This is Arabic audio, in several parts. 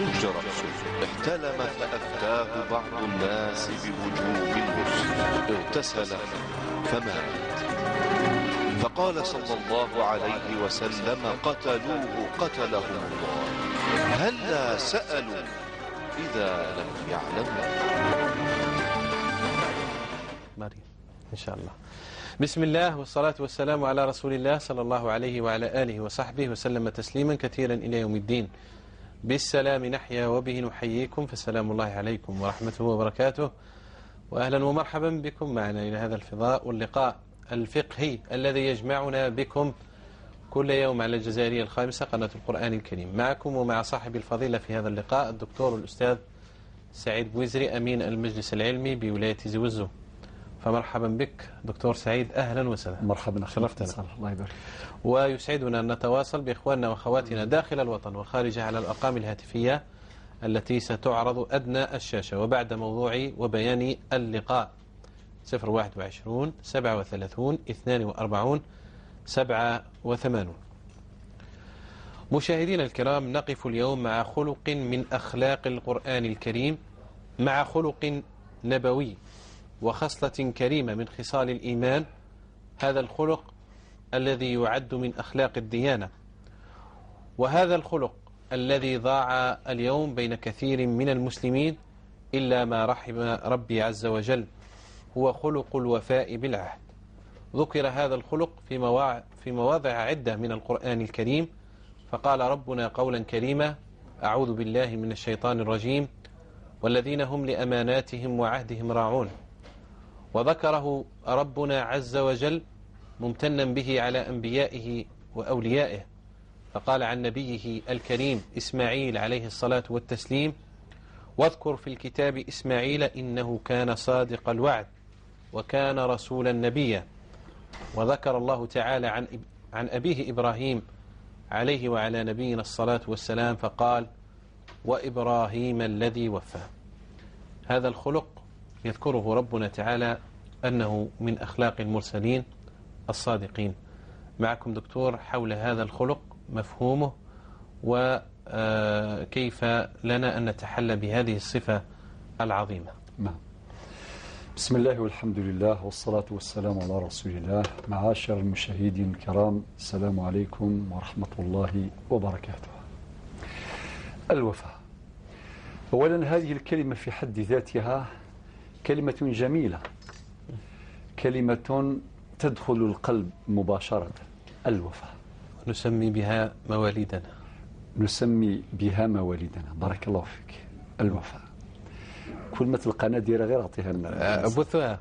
شج رأسه، احتلم فأفتاه بعض الناس بوجوب الغسل، اغتسل فمات. فقال صلى الله عليه وسلم: قتلوه قتلهم الله، هلا سألوا إذا لم يعلموا. مريم إن شاء الله. بسم الله والصلاة والسلام على رسول الله صلى الله عليه وعلى آله وصحبه وسلم تسليما كثيرا إلى يوم الدين. بالسلام نحيا وبه نحييكم، فسلام الله عليكم ورحمته وبركاته، وأهلا ومرحبا بكم معنا إلى هذا الفضاء واللقاء الفقهي الذي يجمعنا بكم كل يوم على الجزائرية الخامسة قناة القرآن الكريم. معكم ومع صاحب الفضيلة في هذا اللقاء الدكتور الأستاذ سعيد بويزري، أمين المجلس العلمي بولاية زوزو. فمرحبا بك دكتور سعيد، أهلا وسهلا. مرحبا، شرفتنا. الله يبارك. ويسعدنا أن نتواصل بإخواننا وأخواتنا داخل الوطن وخارجه على الأرقام الهاتفية التي ستعرض أدنى الشاشة وبعد موضوع وبيان اللقاء 021 37 42 87. مشاهدينا الكرام، نقف اليوم مع خلق من أخلاق القرآن الكريم، مع خلق نبوي وخصلة كريمة من خصال الإيمان. هذا الخلق الذي يعد من أخلاق الديانة، وهذا الخلق الذي ضاع اليوم بين كثير من المسلمين إلا ما رحم ربي عز وجل، هو خلق الوفاء بالعهد. ذكر هذا الخلق في مواضع عدة من القرآن الكريم، فقال ربنا قولا كريما: أعوذ بالله من الشيطان الرجيم: والذين هم لأماناتهم وعهدهم راعون. وذكره ربنا عز وجل ممتنا به على أنبيائه وأوليائه، فقال عن نبيه الكريم إسماعيل عليه الصلاة والتسليم: واذكر في الكتاب إسماعيل إنه كان صادق الوعد وكان رسولا نبيا. وذكر الله تعالى عن أبيه إبراهيم عليه وعلى نبينا الصلاة والسلام فقال: وإبراهيم الذي وفى. هذا الخلق يذكره ربنا تعالى أنه من أخلاق المرسلين الصادقين. معكم دكتور حول هذا الخلق، مفهومه، وكيف لنا أن نتحلى بهذه الصفة العظيمة. نعم. بسم الله والحمد لله والصلاة والسلام على رسول الله. معاشر المشاهدين الكرام، السلام عليكم ورحمة الله وبركاته. الوفاء، أولا هذه الكلمة في حد ذاتها كلمة جميلة، كلمة تدخل القلب مباشرة. الوفاء نسمي بها مواليدنا، نسمي بها مواليدنا. بارك الله فيك. الوفاء كل ما القناة ديرها غير أعطيها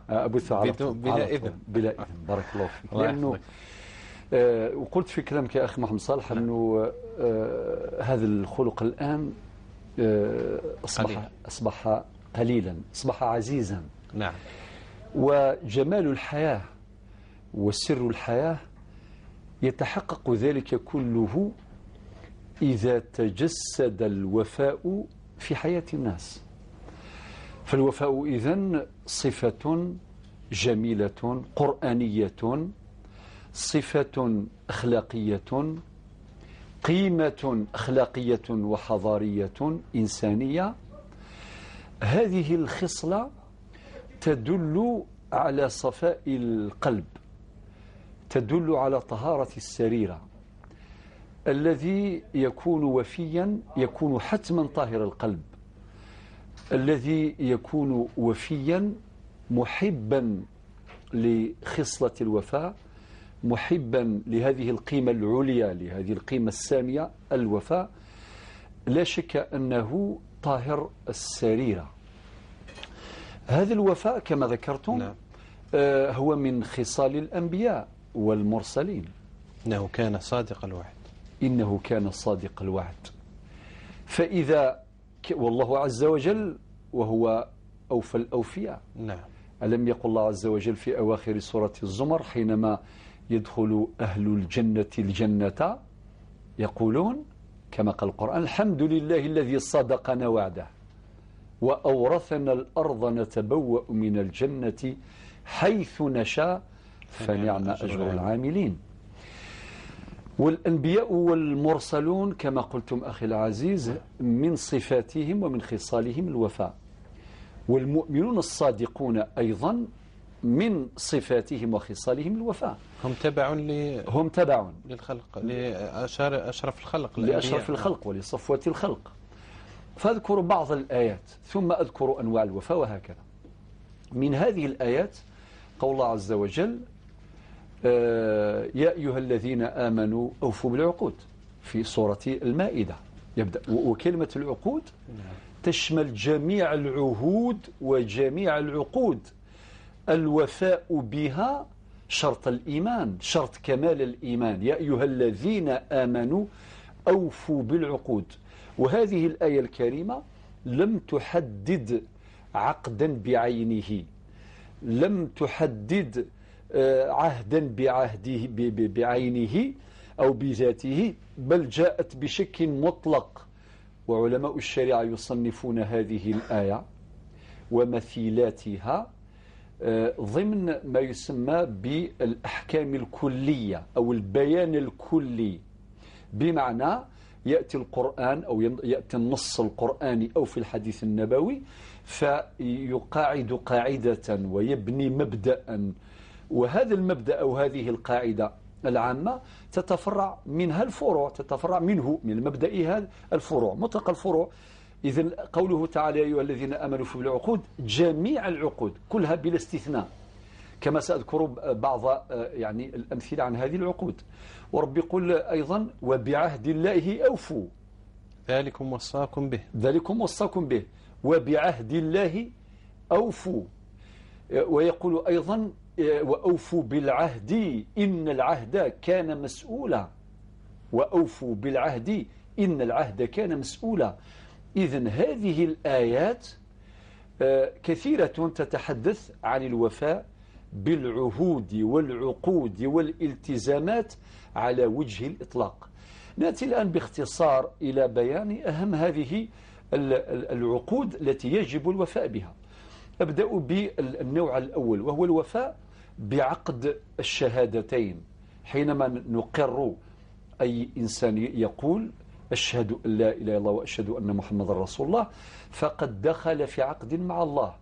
أبثها بلا إذن. بلا إذن. بارك الله فيك. لأنه وقلت في كلامك يا أخي محمد صالح أنه هذا الخلق الآن أصبح قليلا، أصبح عزيزا. نعم. وجمال الحياة وسر الحياة يتحقق ذلك كله إذا تجسد الوفاء في حياة الناس. فالوفاء إذن صفة جميلة قرآنية، صفة أخلاقية، قيمة أخلاقية وحضارية إنسانية. هذه الخصلة تدل على صفاء القلب، تدل على طهارة السريرة. الذي يكون وفيا يكون حتما طاهر القلب، الذي يكون وفيا محبا لخصلة الوفاء، محبا لهذه القيمة العليا، لهذه القيمة السامية، الوفاء، لا شك أنه طاهر السريرة. هذا الوفاء كما ذكرتم نعم. هو من خصال الأنبياء والمرسلين. إنه كان صادق الوعد، إنه كان صادق الوعد. فإذا والله عز وجل وهو أوفى الأوفياء. نعم. ألم يقل الله عز وجل في أواخر سورة الزمر حينما يدخل أهل الجنة الجنة يقولون كما قال القرآن: الحمد لله الذي صدقنا وعده وأورثنا الأرض نتبوأ من الجنة حيث نشاء فنعم أجر العاملين. والأنبياء والمرسلون كما قلتم أخي العزيز من صفاتهم ومن خصالهم الوفاء، والمؤمنون الصادقون أيضا من صفاتهم وخصالهم الوفاء. هم تبع للخلق، لأشرف الخلق، لأشرف الخلق ولصفوة الخلق. فأذكر بعض الآيات ثم أذكر أنواع الوفاء وهكذا. من هذه الآيات قول الله عز وجل يا أيها الذين آمنوا أوفوا بالعقود في سورة المائدة يبدأ. وكلمة العقود تشمل جميع العهود وجميع العقود، الوفاء بها شرط الإيمان، شرط كمال الإيمان. يا أيها الذين آمنوا أوفوا بالعقود. وهذه الآية الكريمة لم تحدد عقدا بعينه، لم تحدد عهدا بعينه أو بذاته، بل جاءت بشكل مطلق. وعلماء الشريعة يصنفون هذه الآية ومثيلاتها ضمن ما يسمى بالأحكام الكلية أو البيان الكلي، بمعنى يأتي القرآن أو يأتي النص القرآني أو في الحديث النبوي فيقاعد قاعدة ويبني مبدأ، وهذا المبدأ أو هذه القاعدة العامة تتفرع منها الفروع، تتفرع منه من المبدأ هذا الفروع، مطلق الفروع. إذن قوله تعالى يا أيها الذين آمنوا في العقود، جميع العقود كلها بلا استثناء، كما سأذكر بعض يعني الأمثلة عن هذه العقود. ورب يقول أيضا وبعهد الله أوفوا، ذلكم وصاكم به، ذلكم وصاكم به، وبعهد الله أوفوا. ويقول أيضا وأوفوا بالعهد إن العهد كان مسؤولا، وأوفوا بالعهد إن العهد كان مسؤولا. إذن هذه الآيات كثيرة تتحدث عن الوفاء بالعهود والعقود والالتزامات على وجه الإطلاق. نأتي الآن باختصار إلى بيان أهم هذه العقود التي يجب الوفاء بها. أبدأ بالنوع الأول وهو الوفاء بعقد الشهادتين. حينما نقر أي إنسان يقول أشهد أن لا إله إلا الله وأشهد أن محمد رسول الله، فقد دخل في عقد مع الله،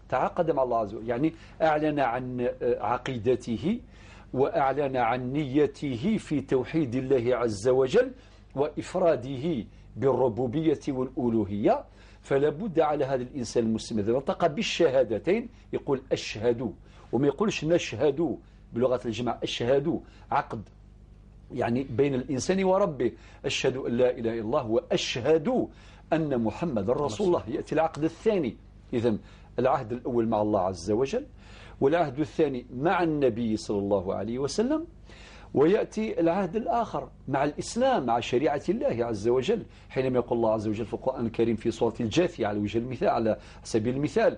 تعاقد مع الله عز وجل، يعني أعلن عن عقيدته وأعلن عن نيته في توحيد الله عز وجل وإفراده بالربوبية والألوهية. فلا بد على هذا الإنسان المسلم إذا نطق بالشهادتين يقول أشهد، وما يقولش نشهد بلغة الجماعة، أشهد عقد يعني بين الإنسان وربه، أشهد أن لا إله إلا الله وأشهد أن محمد رسول الله. يأتي العقد الثاني. إذن العهد الأول مع الله عز وجل، والعهد الثاني مع النبي صلى الله عليه وسلم، ويأتي العهد الآخر مع الإسلام، مع شريعة الله عز وجل. حينما يقول الله عز وجل في القرآن الكريم في سورة الجاثية على وجه المثال، على سبيل المثال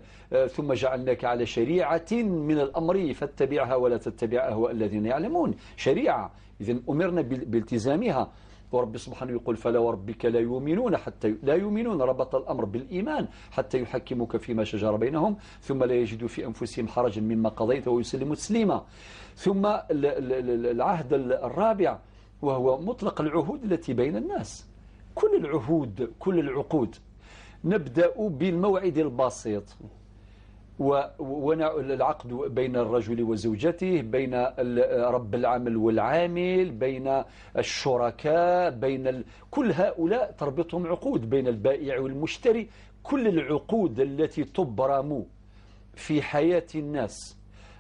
ثم جعلناك على شريعة من الأمر فاتبعها ولا تتبع أهواء الذين يعلمون. شريعة، إذن أمرنا بالتزامها. ورب سبحانه يقول فلا وربك لا يؤمنون حتى لا يؤمنون، ربط الأمر بالإيمان حتى يحكموك فيما شجر بينهم ثم لا يجدوا في أنفسهم حرجا مما قضيت ويسلموا تسليما. ثم العهد الرابع وهو مطلق العهود التي بين الناس، كل العهود كل العقود. نبدأ بالموعد البسيط، والعقد بين الرجل وزوجته، بين رب العمل والعامل، بين الشركاء، بين كل هؤلاء تربطهم عقود، بين البائع والمشتري. كل العقود التي تبرم في حياة الناس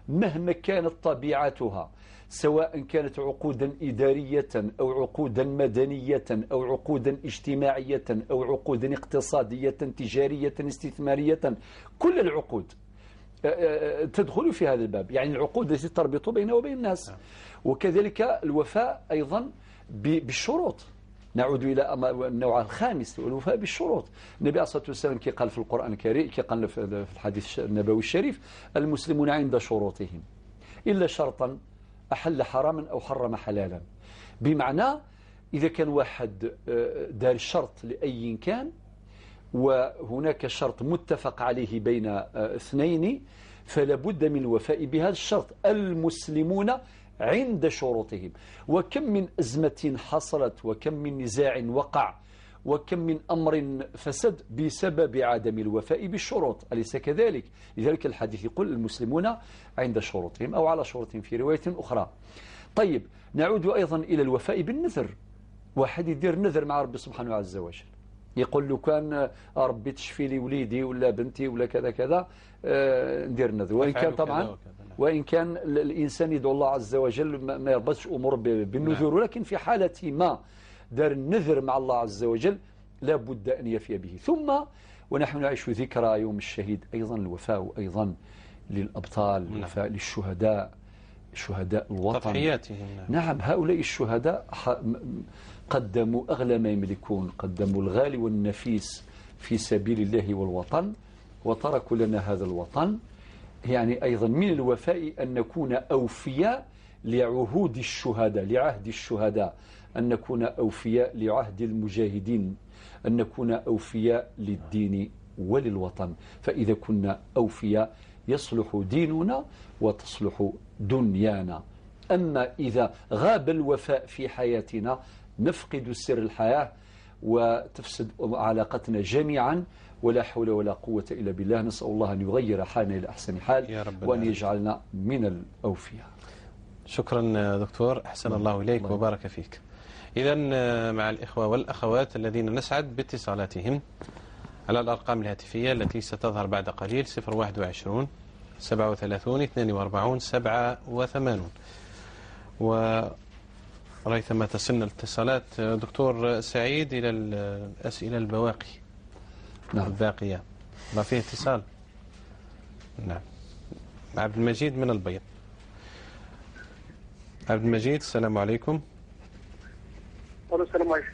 مهما كانت طبيعتها، سواء كانت عقودا إدارية أو عقودا مدنية أو عقودا اجتماعية أو عقودا اقتصادية تجارية استثمارية، كل العقود تدخل في هذا الباب، يعني العقود التي تربط بينه وبين الناس. وكذلك الوفاء أيضا بالشروط. نعود إلى النوع الخامس الوفاء بالشروط. النبي عليه الصلاة والسلام كي قال في القرآن الكريم، كي قال في الحديث النبوي الشريف المسلمون عند شروطهم إلا شرطا أحل حراما أو حرم حلالا. بمعنى إذا كان واحد دار شرط لأي كان وهناك شرط متفق عليه بين اثنين فلا بد من الوفاء بهذا الشرط. المسلمون عند شروطهم. وكم من أزمة حصلت، وكم من نزاع وقع، وكم من أمر فسد بسبب عدم الوفاء بالشروط، أليس كذلك؟ لذلك الحديث يقول المسلمون عند شروطهم أو على شروطهم في رواية أخرى. طيب نعود أيضا إلى الوفاء بالنذر. واحد يدير نذر مع ربي سبحانه عز وجل، يقول له كان ربي تشفي لي وليدي ولا بنتي ولا كذا كذا، ندير نذر. وإن كان طبعا وإن كان الإنسان يدعو الله عز وجل ما يربطش أمور بالنذور، ولكن في حالة ما دار النذر مع الله عز وجل لا بد أن يفي به. ثم ونحن نعيش ذكرى يوم الشهيد أيضا الوفاء أيضا للأبطال، الوفاء للشهداء، شهداء الوطن، تضحياتهم. نعم هؤلاء الشهداء قدموا أغلى ما يملكون، قدموا الغالي والنفيس في سبيل الله والوطن، وتركوا لنا هذا الوطن. يعني أيضا من الوفاء أن نكون أوفياء لعهود الشهداء، لعهد الشهداء، أن نكون أوفياء لعهد المجاهدين، أن نكون أوفياء للدين وللوطن. فإذا كنا أوفياء يصلح ديننا وتصلح دنيانا. أما إذا غاب الوفاء في حياتنا نفقد سر الحياة وتفسد علاقتنا جميعا، ولا حول ولا قوة إلا بالله. نسأل الله أن يغير حالنا إلى أحسن حال وأن يجعلنا من الأوفياء. شكرا دكتور، أحسن الله إليك وبارك فيك. إذا مع الإخوة والأخوات الذين نسعد باتصالاتهم على الأرقام الهاتفية التي ستظهر بعد قليل 021 37 42 87. وريثما تصلنا الاتصالات دكتور سعيد إلى الأسئلة البواقي. نعم. الباقية ما فيه اتصال. نعم. عبد المجيد من البيض. عبد المجيد السلام عليكم. السلام عليكم.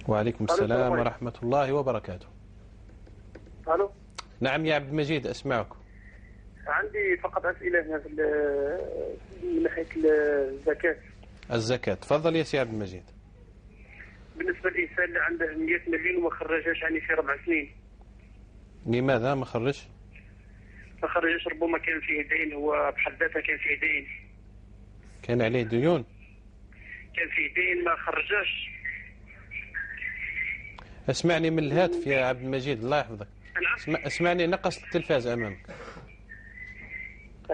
وعليكم السلام ورحمة الله وبركاته. ألو. نعم يا عبد المجيد أسمعكم. عندي فقط أسئلة من ناحية الزكاة. تفضل يا سي عبد المجيد. بالنسبة للإنسان اللي عنده 100 مليون وما خرجهاش يعني في 4 سنين، لماذا ما خرجش؟ ما خرجش، ربما كان فيه دين، هو بحد ذاته كان فيه دين، كان عليه ديون، كان فيه دين ما خرجهاش. اسمعني من الهاتف يا عبد المجيد الله يحفظك. اسمعني، نقص التلفاز أمامك.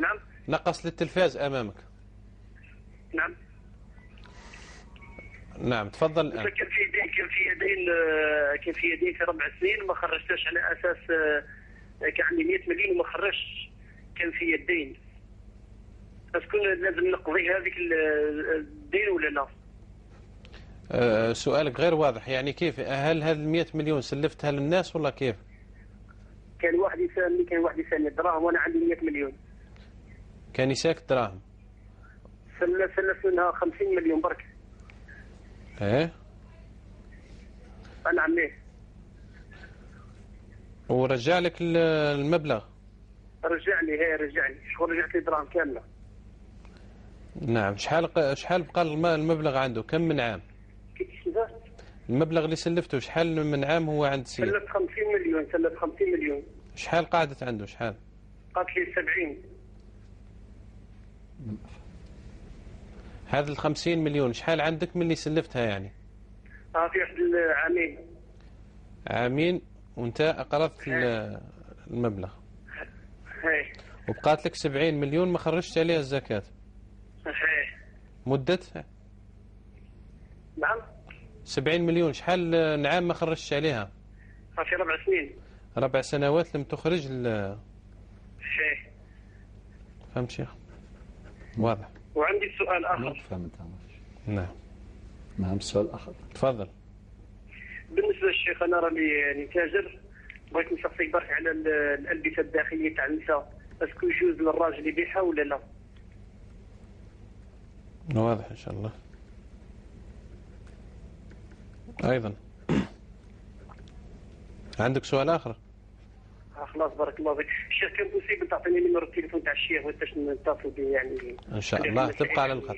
نعم. نقص للتلفاز أمامك. نعم. نعم تفضل الآن. كان في دين في 4 سنين ما خرجتش على أساس كان عندي 100 مليون وما خرجش، كان في الدين، بس كنا لازم نقضي هذيك الدين ولا لا؟ سؤالك غير واضح، يعني كيف؟ هل هذه 100 مليون سلفتها للناس ولا كيف؟ كان واحد يسالني دراهم وانا عندي 100 مليون. كان يساك دراهم؟ سلف منها 50 مليون برك. ايه؟ نعم. ليه؟ ورجع لك المبلغ؟ رجع لي شغل، رجعت لي دراهم كامله. نعم. شحال بقى المبلغ عنده؟ كم من عام؟ المبلغ اللي سلفته شحال من عام هو عند سيد؟ سلف 50 مليون. شحال قعدت عنده؟ شحال؟ قالت لي 70. هذا 50 مليون شحال عندك من اللي سلفتها يعني؟ في واحد عامين وانت أقرضت المبلغ. هاي. وبقات لك 70 مليون ما خرجت عليها الزكاة. هاي. مدتها؟ نعم. 70 مليون شحال نعام ما خرجتش عليها؟ في 4 سنين. 4 سنوات لم تخرج هاي. فهمت شيخ؟ واضح. وعندي سؤال آخر. فهمت. نعم سؤال آخر تفضل. بالنسبة للشيخ أنا راني تاجر، بغيت نسقسيك برك على الألبسة الداخلية تاع النساء، اسكو يجوز للراجل يبيعها ولا لا؟ واضح إن شاء الله. أيضا عندك سؤال آخر؟ خلاص بارك الله فيك. الشيخ كان بوسيبل تعطيني نمر التليفون تاع الشيخ باش نتصل به يعني؟ إن شاء الله. تبقى على الخط.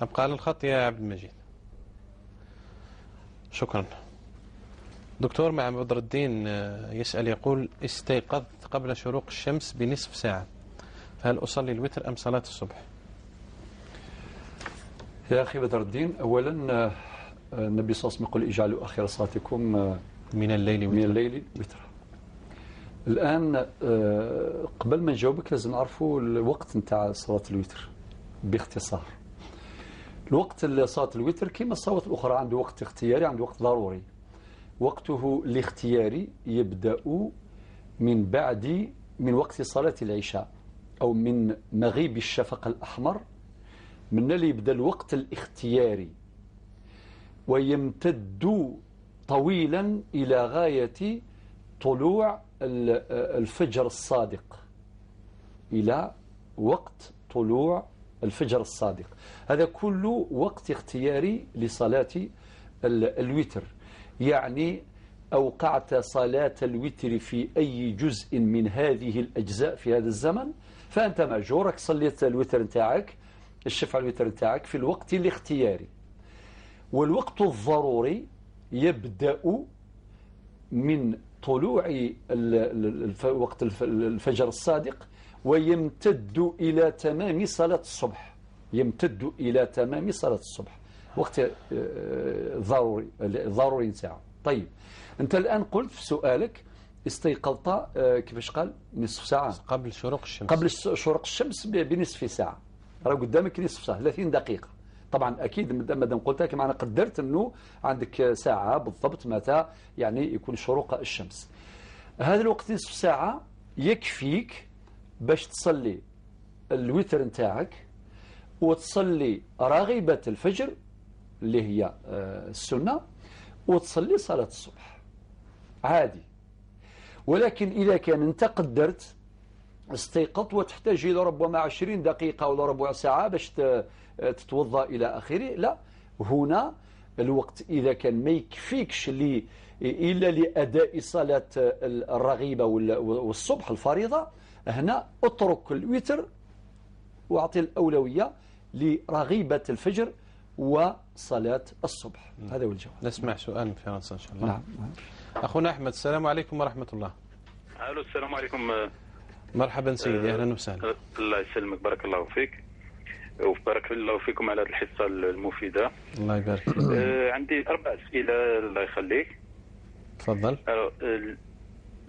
أبقى على الخط يا عبد المجيد. شكرا. دكتور مع بدر الدين يسأل يقول: استيقظت قبل شروق الشمس بنصف ساعة، هل أصلي الوتر أم صلاة الصبح؟ يا أخي بدر الدين، أولا النبي صلى الله عليه وسلم يقول اجعلوا آخر صلاتكم من الليل وتر. الآن قبل ما نجاوبك لازم نعرفوا الوقت نتاع صلاة الوتر باختصار. الوقت صلاة الوتر كما الصلوات الأخرى عنده وقت اختياري، عنده وقت ضروري. وقته الاختياري يبدأ من وقت صلاة العشاء أو من مغيب الشفق الأحمر، من اللي يبدأ الوقت الاختياري ويمتد طويلا إلى غاية طلوع الفجر الصادق، إلى وقت طلوع الفجر الصادق. هذا كله وقت اختياري لصلاة الوتر. يعني أوقعت صلاة الوتر في أي جزء من هذه الأجزاء في هذا الزمن فأنت مأجورك، صليت الوتر نتاعك، الشفع الوتر نتاعك في الوقت الاختياري. والوقت الضروري يبدأ من طلوع وقت الفجر الصادق ويمتد إلى تمام صلاة الصبح، يمتد إلى تمام صلاة الصبح، وقت ضروري نتاعه. طيب أنت الآن قلت في سؤالك استيقظت كيفاش قال نصف ساعة قبل شروق الشمس، قبل شروق الشمس بنصف ساعة، راه قدامك نصف ساعة 30 دقيقة. طبعا أكيد مادام قلتها كما أنا قدرت أنه عندك ساعة بالضبط متى يعني يكون شروق الشمس. هذا الوقت نصف ساعة يكفيك باش تصلي الوتر نتاعك وتصلي رغيبة الفجر اللي هي السنة وتصلي صلاة الصبح عادي. ولكن إذا كان أنت قدرت استيقظت وتحتاج إلى ربما 20 دقيقة ولا ربع ساعة باش تتوضأ إلى آخره، لا، هنا الوقت إذا كان ما يكفيكش إلا لأداء صلاة الرغيبة والصبح الفريضة، هنا اترك الوتر واعطي الأولوية لرغيبة الفجر وصلاة الصبح. هذا هو الجواب. نسمع سؤال من فرنسا إن شاء الله. نعم. أخونا أحمد، السلام عليكم ورحمة الله. الو السلام عليكم. مرحبا سيدي، أهلا وسهلا. الله يسلمك، بارك الله فيك وبارك الله فيكم على هذه الحصة المفيدة. الله يبارك فيك. عندي 4 أسئلة الله يخليك. تفضل.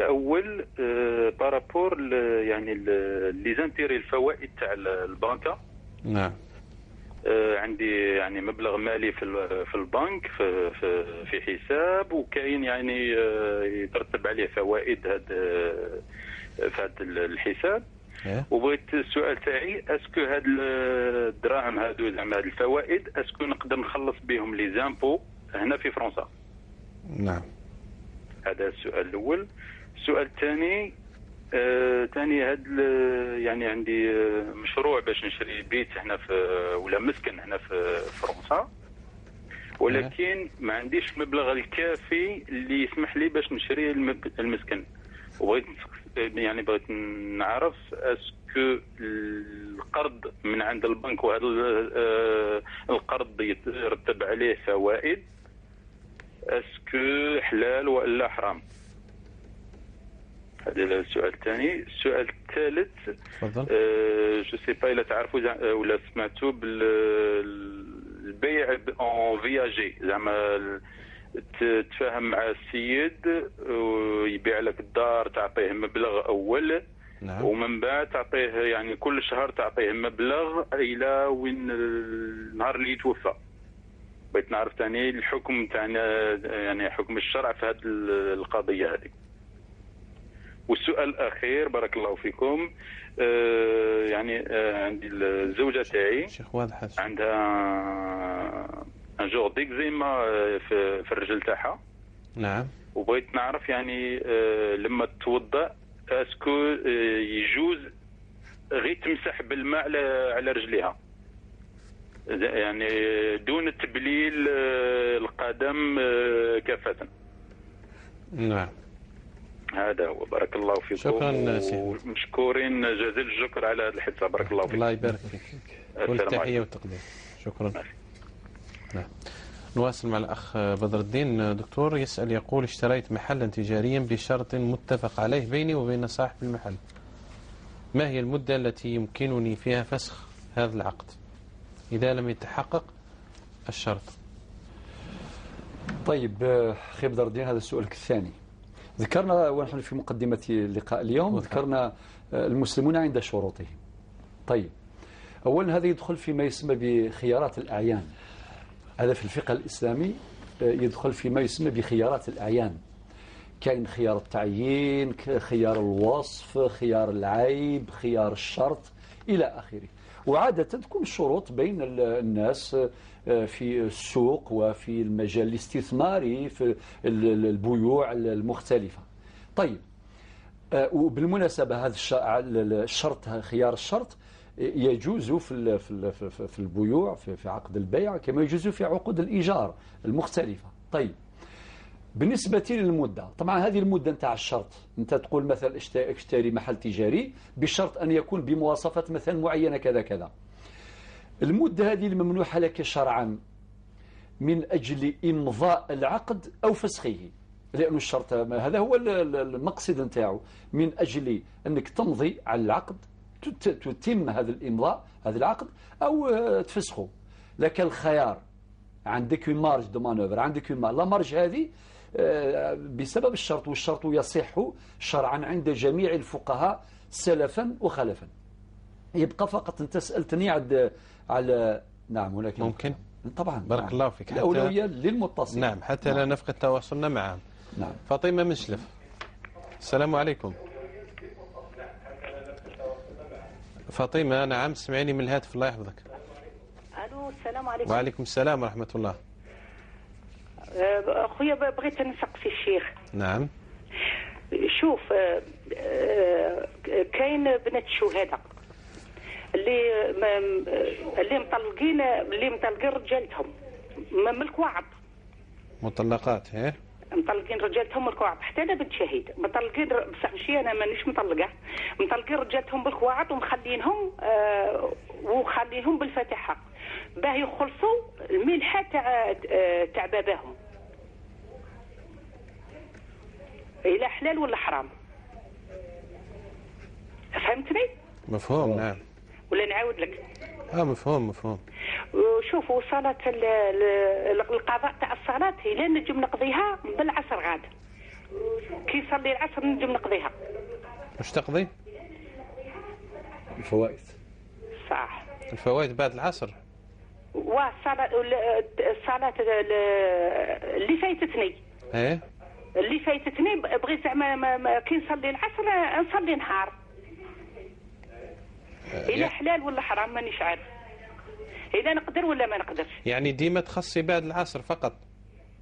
الأول بارابور يعني لي زانتيري الفوائد تاع البنكة. نعم. عندي يعني مبلغ مالي في البنك في حساب، وكاين يعني يترتب عليه فوائد في هذا الحساب. وبغيت السؤال تاعي اسكو هاد الدراهم هادو زعما هاد الفوائد اسكو نقدر نخلص بهم لي زامبو هنا في فرنسا؟ نعم. هذا السؤال الاول. السؤال الثاني هاد يعني عندي مشروع باش نشري بيت هنا ولا مسكن هنا في فرنسا، ولكن ما عنديش المبلغ الكافي اللي يسمح لي باش نشري المسكن. وبغيت نعرف اسكو القرض من عند البنك وهذا القرض يترتب عليه فوائد، اسكو حلال ولا حرام؟ هذا السؤال الثاني. السؤال الثالث، تفضل. جو سي با الا تعرفوا ولا سمعتوا بالبيع اون فياجي، زعما تتفاهم مع السيد ويبيع لك الدار، تعطيه مبلغ اول. نعم. ومن بعد تعطيه يعني كل شهر تعطيه مبلغ الى وين النهار اللي يتوفى. بغيت نعرف ثاني الحكم تاعنا، يعني حكم الشرع في هذه القضيه هذه. والسؤال الاخير بارك الله فيكم، يعني عندي الزوجه تاعي عندها ان جور ديكزيما في الرجل تاعها. نعم. وبغيت نعرف يعني لما تتوضا اسكو يجوز غير تمسح بالماء على رجليها، يعني دون تبليل القدم كافة؟ نعم. هذا هو، بارك الله فيكم. شكرا سيدي. مشكورين جزيل الشكر على هذه الحصة، بارك الله فيكم. الله يبارك فيك. كل التحية والتقدير. شكرا. نعم. نواصل مع الأخ بدر الدين. دكتور يسأل يقول: اشتريت محلا تجاريا بشرط متفق عليه بيني وبين صاحب المحل، ما هي المدة التي يمكنني فيها فسخ هذا العقد إذا لم يتحقق الشرط؟ طيب خيب دردين، هذا السؤال الثاني. ذكرنا ونحن في مقدمة اللقاء اليوم ذكرنا المسلمون عند شروطهم. طيب أولا هذا يدخل فيما يسمى بخيارات الأعيان. هذا في الفقه الإسلامي يدخل فيما يسمى بخيارات الأعيان. كاين خيار التعيين، خيار الوصف، خيار العيب، خيار الشرط إلى آخره. وعادة تكون الشروط بين الناس في السوق وفي المجال الاستثماري في البيوع المختلفة. طيب وبالمناسبة هذا الشرط، خيار الشرط يجوز في البيوع في عقد البيع كما يجوز في عقود الإيجار المختلفة. طيب بالنسبة للمدة، طبعا هذه المدة نتاع الشرط، أنت تقول مثلا اشتري محل تجاري بشرط أن يكون بمواصفات مثلا معينة كذا كذا. المدة هذه الممنوحة لك شرعا من أجل إمضاء العقد أو فسخه، لأن الشرط هذا هو المقصد نتاعه، من أجل أنك تمضي على العقد، تتم هذا الإمضاء هذا العقد أو تفسخه. لك الخيار، عندك مارج دو مانوفر، عندك لا مارج هذه بسبب الشرط، والشرط يصح شرعا عند جميع الفقهاء سلفا وخلفا. يبقى فقط أنت سألتني على نعم هناك ممكن طبعا. بارك نعم. الله فيك. الأولوية للمتصل. نعم حتى لا نفقد تواصلنا معهم. نعم. فاطمة مشلف، السلام عليكم. فاطمة نعم سمعيني من الهاتف، الله يحفظك. الو السلام عليكم. وعليكم السلام ورحمة الله. اخويا بغيت نسقسي الشيخ. نعم. شوف كاين بنات الشهداء اللي مطلقين رجالتهم من الكوعب. مطلقات هي؟ مطلقين رجالتهم من الكوعب. حتى انا بنت شهيد مطلقين، بصح ماشي انا مانيش مطلقه، مطلقين رجالتهم بالكوعب ومخلينهم وخليهم بالفاتحه باه يخلصوا الملحه تاع باباهم. الى حلال ولا حرام؟ فهمتني؟ مفهوم. نعم. ولا نعاود لك؟ مفهوم. وشوفوا صلاة القضاء تاع الصلاة إلا نجم نقضيها بالعصر غاد، كي يصلي العصر نجم نقضيها. واش تقضي؟ الفوائد. صح. الفوائد بعد العصر. والصلاة اللي فايتتني. ايه. اللي فايتتني بغيت زعما كي نصلي العصر نصلي نهار. إلا حلال ولا حرام مانيش عارف، إذا نقدر ولا ما نقدرش. يعني ديما تخصي بعد العصر فقط؟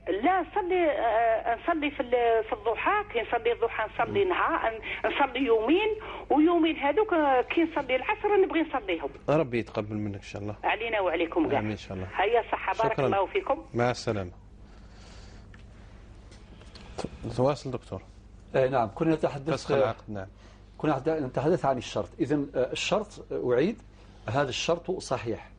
لا نصلي في الضحى، كي نصلي الضحى نصلي نهار، نصلي يومين، ويومين هذوك كي نصلي العصر نبغي نصليهم. ربي يتقبل منك إن شاء الله. علينا وعليكم كاع. آمين إن شاء الله. هيا صحة، بارك الله فيكم. مع السلامة. تواصل دكتور. نعم كنا نتحدث فسخ العقد. نعم كنا نتحدث عن الشرط. إذن الشرط أعيد، هذا الشرط صحيح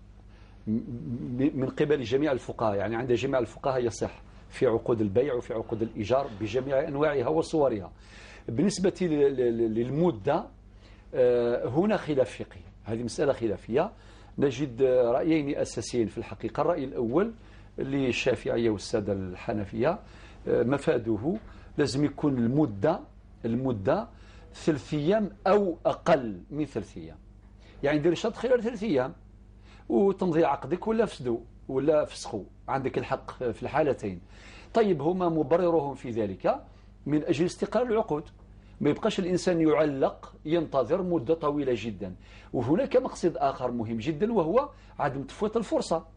من قبل جميع الفقهاء، يعني عند جميع الفقهاء يصح في عقود البيع وفي عقود الإيجار بجميع أنواعها وصورها. بالنسبة للمدة هنا خلاف فقهي، هذه مسألة خلافية. نجد رأيين أساسيين في الحقيقة. الرأي الأول للشافعية والسادة الحنفية مفاده لازم يكون المدة 3 أيام أو أقل من 3 أيام، يعني دير شرط خلال 3 أيام وتمضي عقدك ولا فسخوا، عندك الحق في الحالتين. طيب هما مبررهم في ذلك من أجل استقرار العقود، ما يبقاش الإنسان يعلق ينتظر مدة طويلة جدا. وهناك مقصد آخر مهم جدا وهو عدم تفويت الفرصة.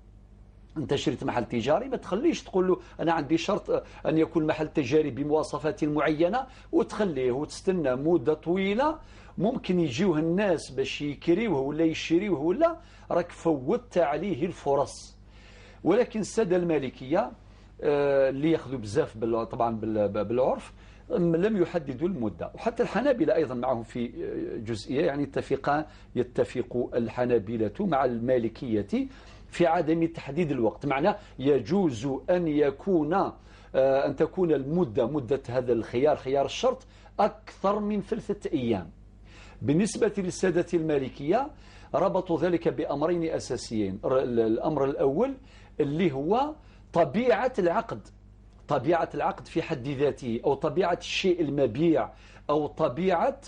أنت شريت محل تجاري، ما تخليش تقول له أنا عندي شرط أن يكون محل تجاري بمواصفات معينة وتخليه وتستنى مدة طويلة، ممكن يجيوه الناس باش يكريوه ولا يشريوه ولا راك فوتت عليه الفرص. ولكن السادة المالكية اللي ياخذوا بزاف طبعا بالعرف لم يحددوا المدة، وحتى الحنابلة أيضا معهم في جزئية، يعني يتفق الحنابلة مع المالكية في عدم تحديد الوقت. معناه يجوز أن تكون المدة، مدة هذا الخيار، خيار الشرط، أكثر من 3 أيام. بالنسبة للسادة المالكية ربطوا ذلك بأمرين أساسيين. الأمر الأول اللي هو طبيعة العقد، طبيعة العقد في حد ذاته، أو طبيعة الشيء المبيع، أو طبيعة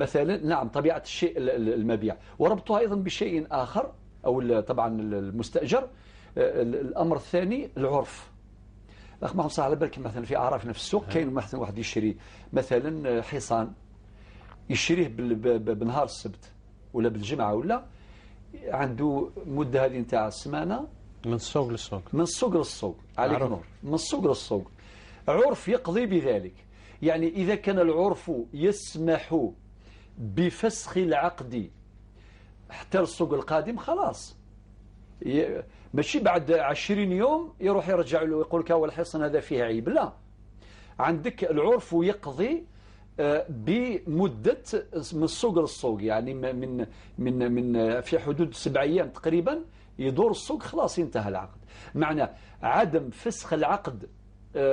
مثلا نعم طبيعة الشيء المبيع. وربطها أيضا بشيء آخر، أو طبعا المستأجر. الأمر الثاني العرف. أخ محمد صح على بالك مثلا في أعرافنا في السوق كاين مثلا واحد يشتري مثلا حصان، يشتريه بنهار السبت ولا بالجمعة، ولا عنده مدة هذه نتاع السمانة من السوق للسوق، من السوق للسوق عليك نور، من السوق للسوق. عرف يقضي بذلك. يعني إذا كان العرف يسمح بفسخ العقد حتى السوق القادم خلاص، ماشي بعد 20 يوم يروح يرجع له يقول لك هو الحصن هذا فيه عيب. لا، عندك العرف يقضي بمدة من السوق للسوق، يعني من في حدود 7 أيام تقريبا يدور السوق خلاص انتهى العقد. معنى عدم فسخ العقد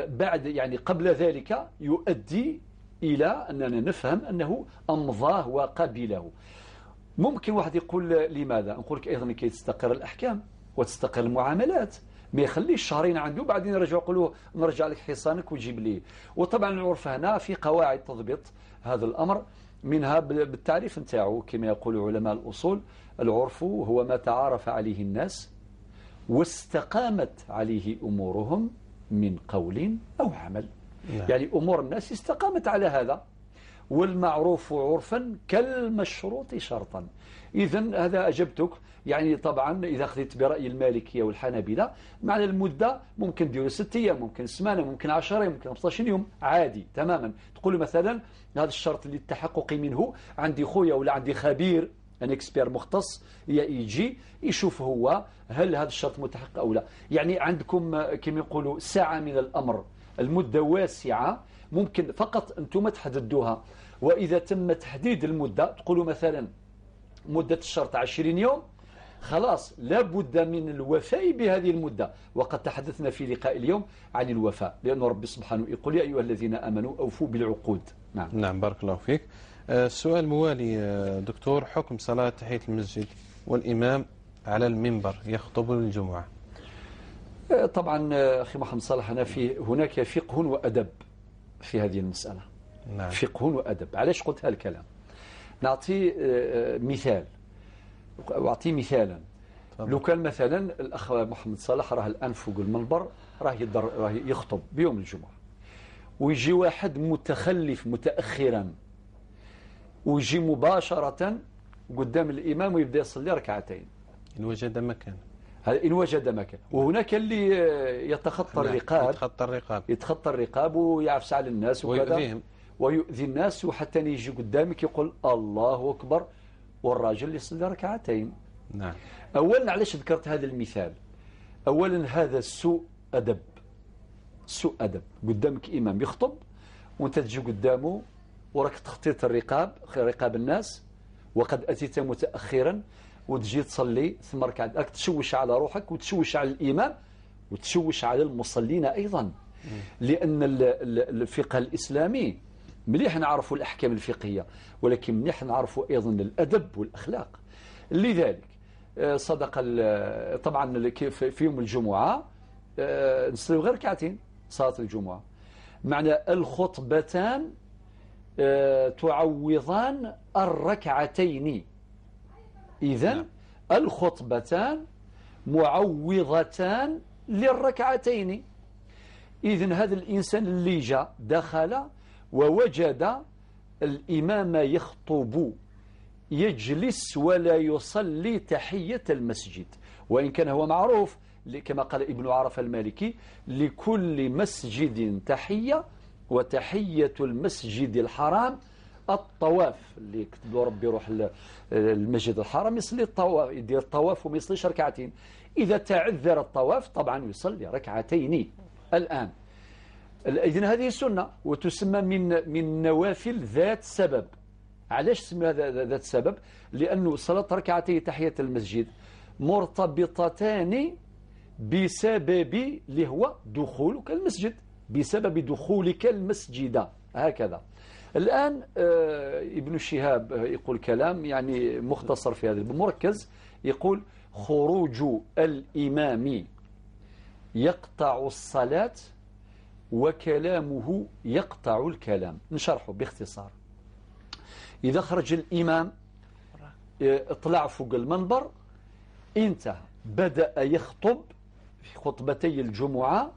بعد يعني قبل ذلك يؤدي إلى أننا نفهم أنه أمضاه وقبله. ممكن واحد يقول لماذا؟ نقول لك أيضا كي تستقر الأحكام وتستقر المعاملات، ما يخليش شهرين عنده بعدين يرجعوا يقولوا نرجع لك حصانك وجيب لي. وطبعا العرف هنا في قواعد تضبط هذا الأمر، منها بالتعريف نتاعو كما يقول علماء الأصول: العرف هو ما تعارف عليه الناس واستقامت عليه أمورهم من قول أو عمل. يعني أمور الناس استقامت على هذا، والمعروف عرفا كالمشروط شرطا. إذن هذا أجبتك. يعني طبعا إذا أخذت برأي المالكية والحنابلة معنى المدة ممكن ديروا 6 أيام، ممكن سمانة، ممكن 10 يوم، ممكن 15 يوم، عادي تماما. تقول مثلا هذا الشرط للتحقق منه عندي خويا ولا عندي خبير ان اكسبير مختص يجي يشوف هو هل هذا الشرط متحقق أو لا. يعني عندكم كما يقولوا ساعة من الأمر، المدة واسعة، ممكن فقط أنتم تحددوها. وإذا تم تحديد المدة تقولوا مثلا مدة الشرط 20 يوم، خلاص لابد من الوفاء بهذه المدة. وقد تحدثنا في لقاء اليوم عن الوفاء، لأن ربي سبحانه يقول: يا أيها الذين آمنوا أوفوا بالعقود. نعم بارك الله فيك. السؤال موالي دكتور: حكم صلاة تحية المسجد والإمام على المنبر يخطب للجمعة. طبعا أخي محمد صالح، هناك فقه وأدب في هذه المسألة. نعم. فقه وأدب. علاش قلت هذا الكلام؟ نعطي مثال، أعطي مثالا. لو كان مثلا الأخ محمد صالح راه الآن فوق المنبر راه يخطب بيوم الجمعة، ويجي واحد متخلف متأخرا ويجي مباشرة قدام الإمام ويبدأ يصلي ركعتين إن وجد مكان. هذا إن وجد مكان. وهناك اللي يتخطى الرقاب، يتخطى الرقاب ويعفس على الناس وكذا ويؤذي الناس، وحتى يجي قدامك يقول الله أكبر والراجل يصلي ركعتين. نعم. أولا علاش ذكرت هذا المثال؟ أولا هذا سوء أدب، سوء أدب. قدامك إمام يخطب وانت تجي قدامه وراك تخطيط رقاب الناس، وقد أتيت متأخرا وتجي تصلي ثم ركعت، راك تشوش على روحك وتشوش على الإمام وتشوش على المصلين أيضا. لأن الفقه الإسلامي مليح نعرفوا الأحكام الفقهية، ولكن مليح نعرفوا أيضا الأدب والأخلاق. لذلك صدق طبعا في يوم الجمعة نصلي غير ركعتين صلاة الجمعة، معنى الخطبتان تعوضان الركعتين. إذن الخطبتان معوضتان للركعتين. إذن هذا الإنسان اللي جاء دخل ووجد الإمام يخطب يجلس ولا يصلي تحية المسجد، وإن كان هو معروف كما قال ابن عرفة المالكي: لكل مسجد تحية وتحية المسجد الحرام الطواف. اللي يكتب له ربي يروح المسجد الحرام يصلي الطواف، يدير الطواف وما يصليش ركعتين. إذا تعذر الطواف طبعا يصلي ركعتين. الآن إذن هذه السنة وتسمى من نوافل ذات سبب. علاش تسمى ذات سبب؟ لأنه صلاة ركعتي تحية المسجد مرتبطتان بسبب اللي هو دخولك المسجد، بسبب دخولك المسجد هكذا. الآن ابن شهاب يقول كلام يعني مختصر في هذا مركز، يقول خروج الإمام يقطع الصلاة وكلامه يقطع الكلام. نشرحه باختصار. إذا خرج الإمام اطلع فوق المنبر، انتهى، بدأ يخطب في خطبتي الجمعة،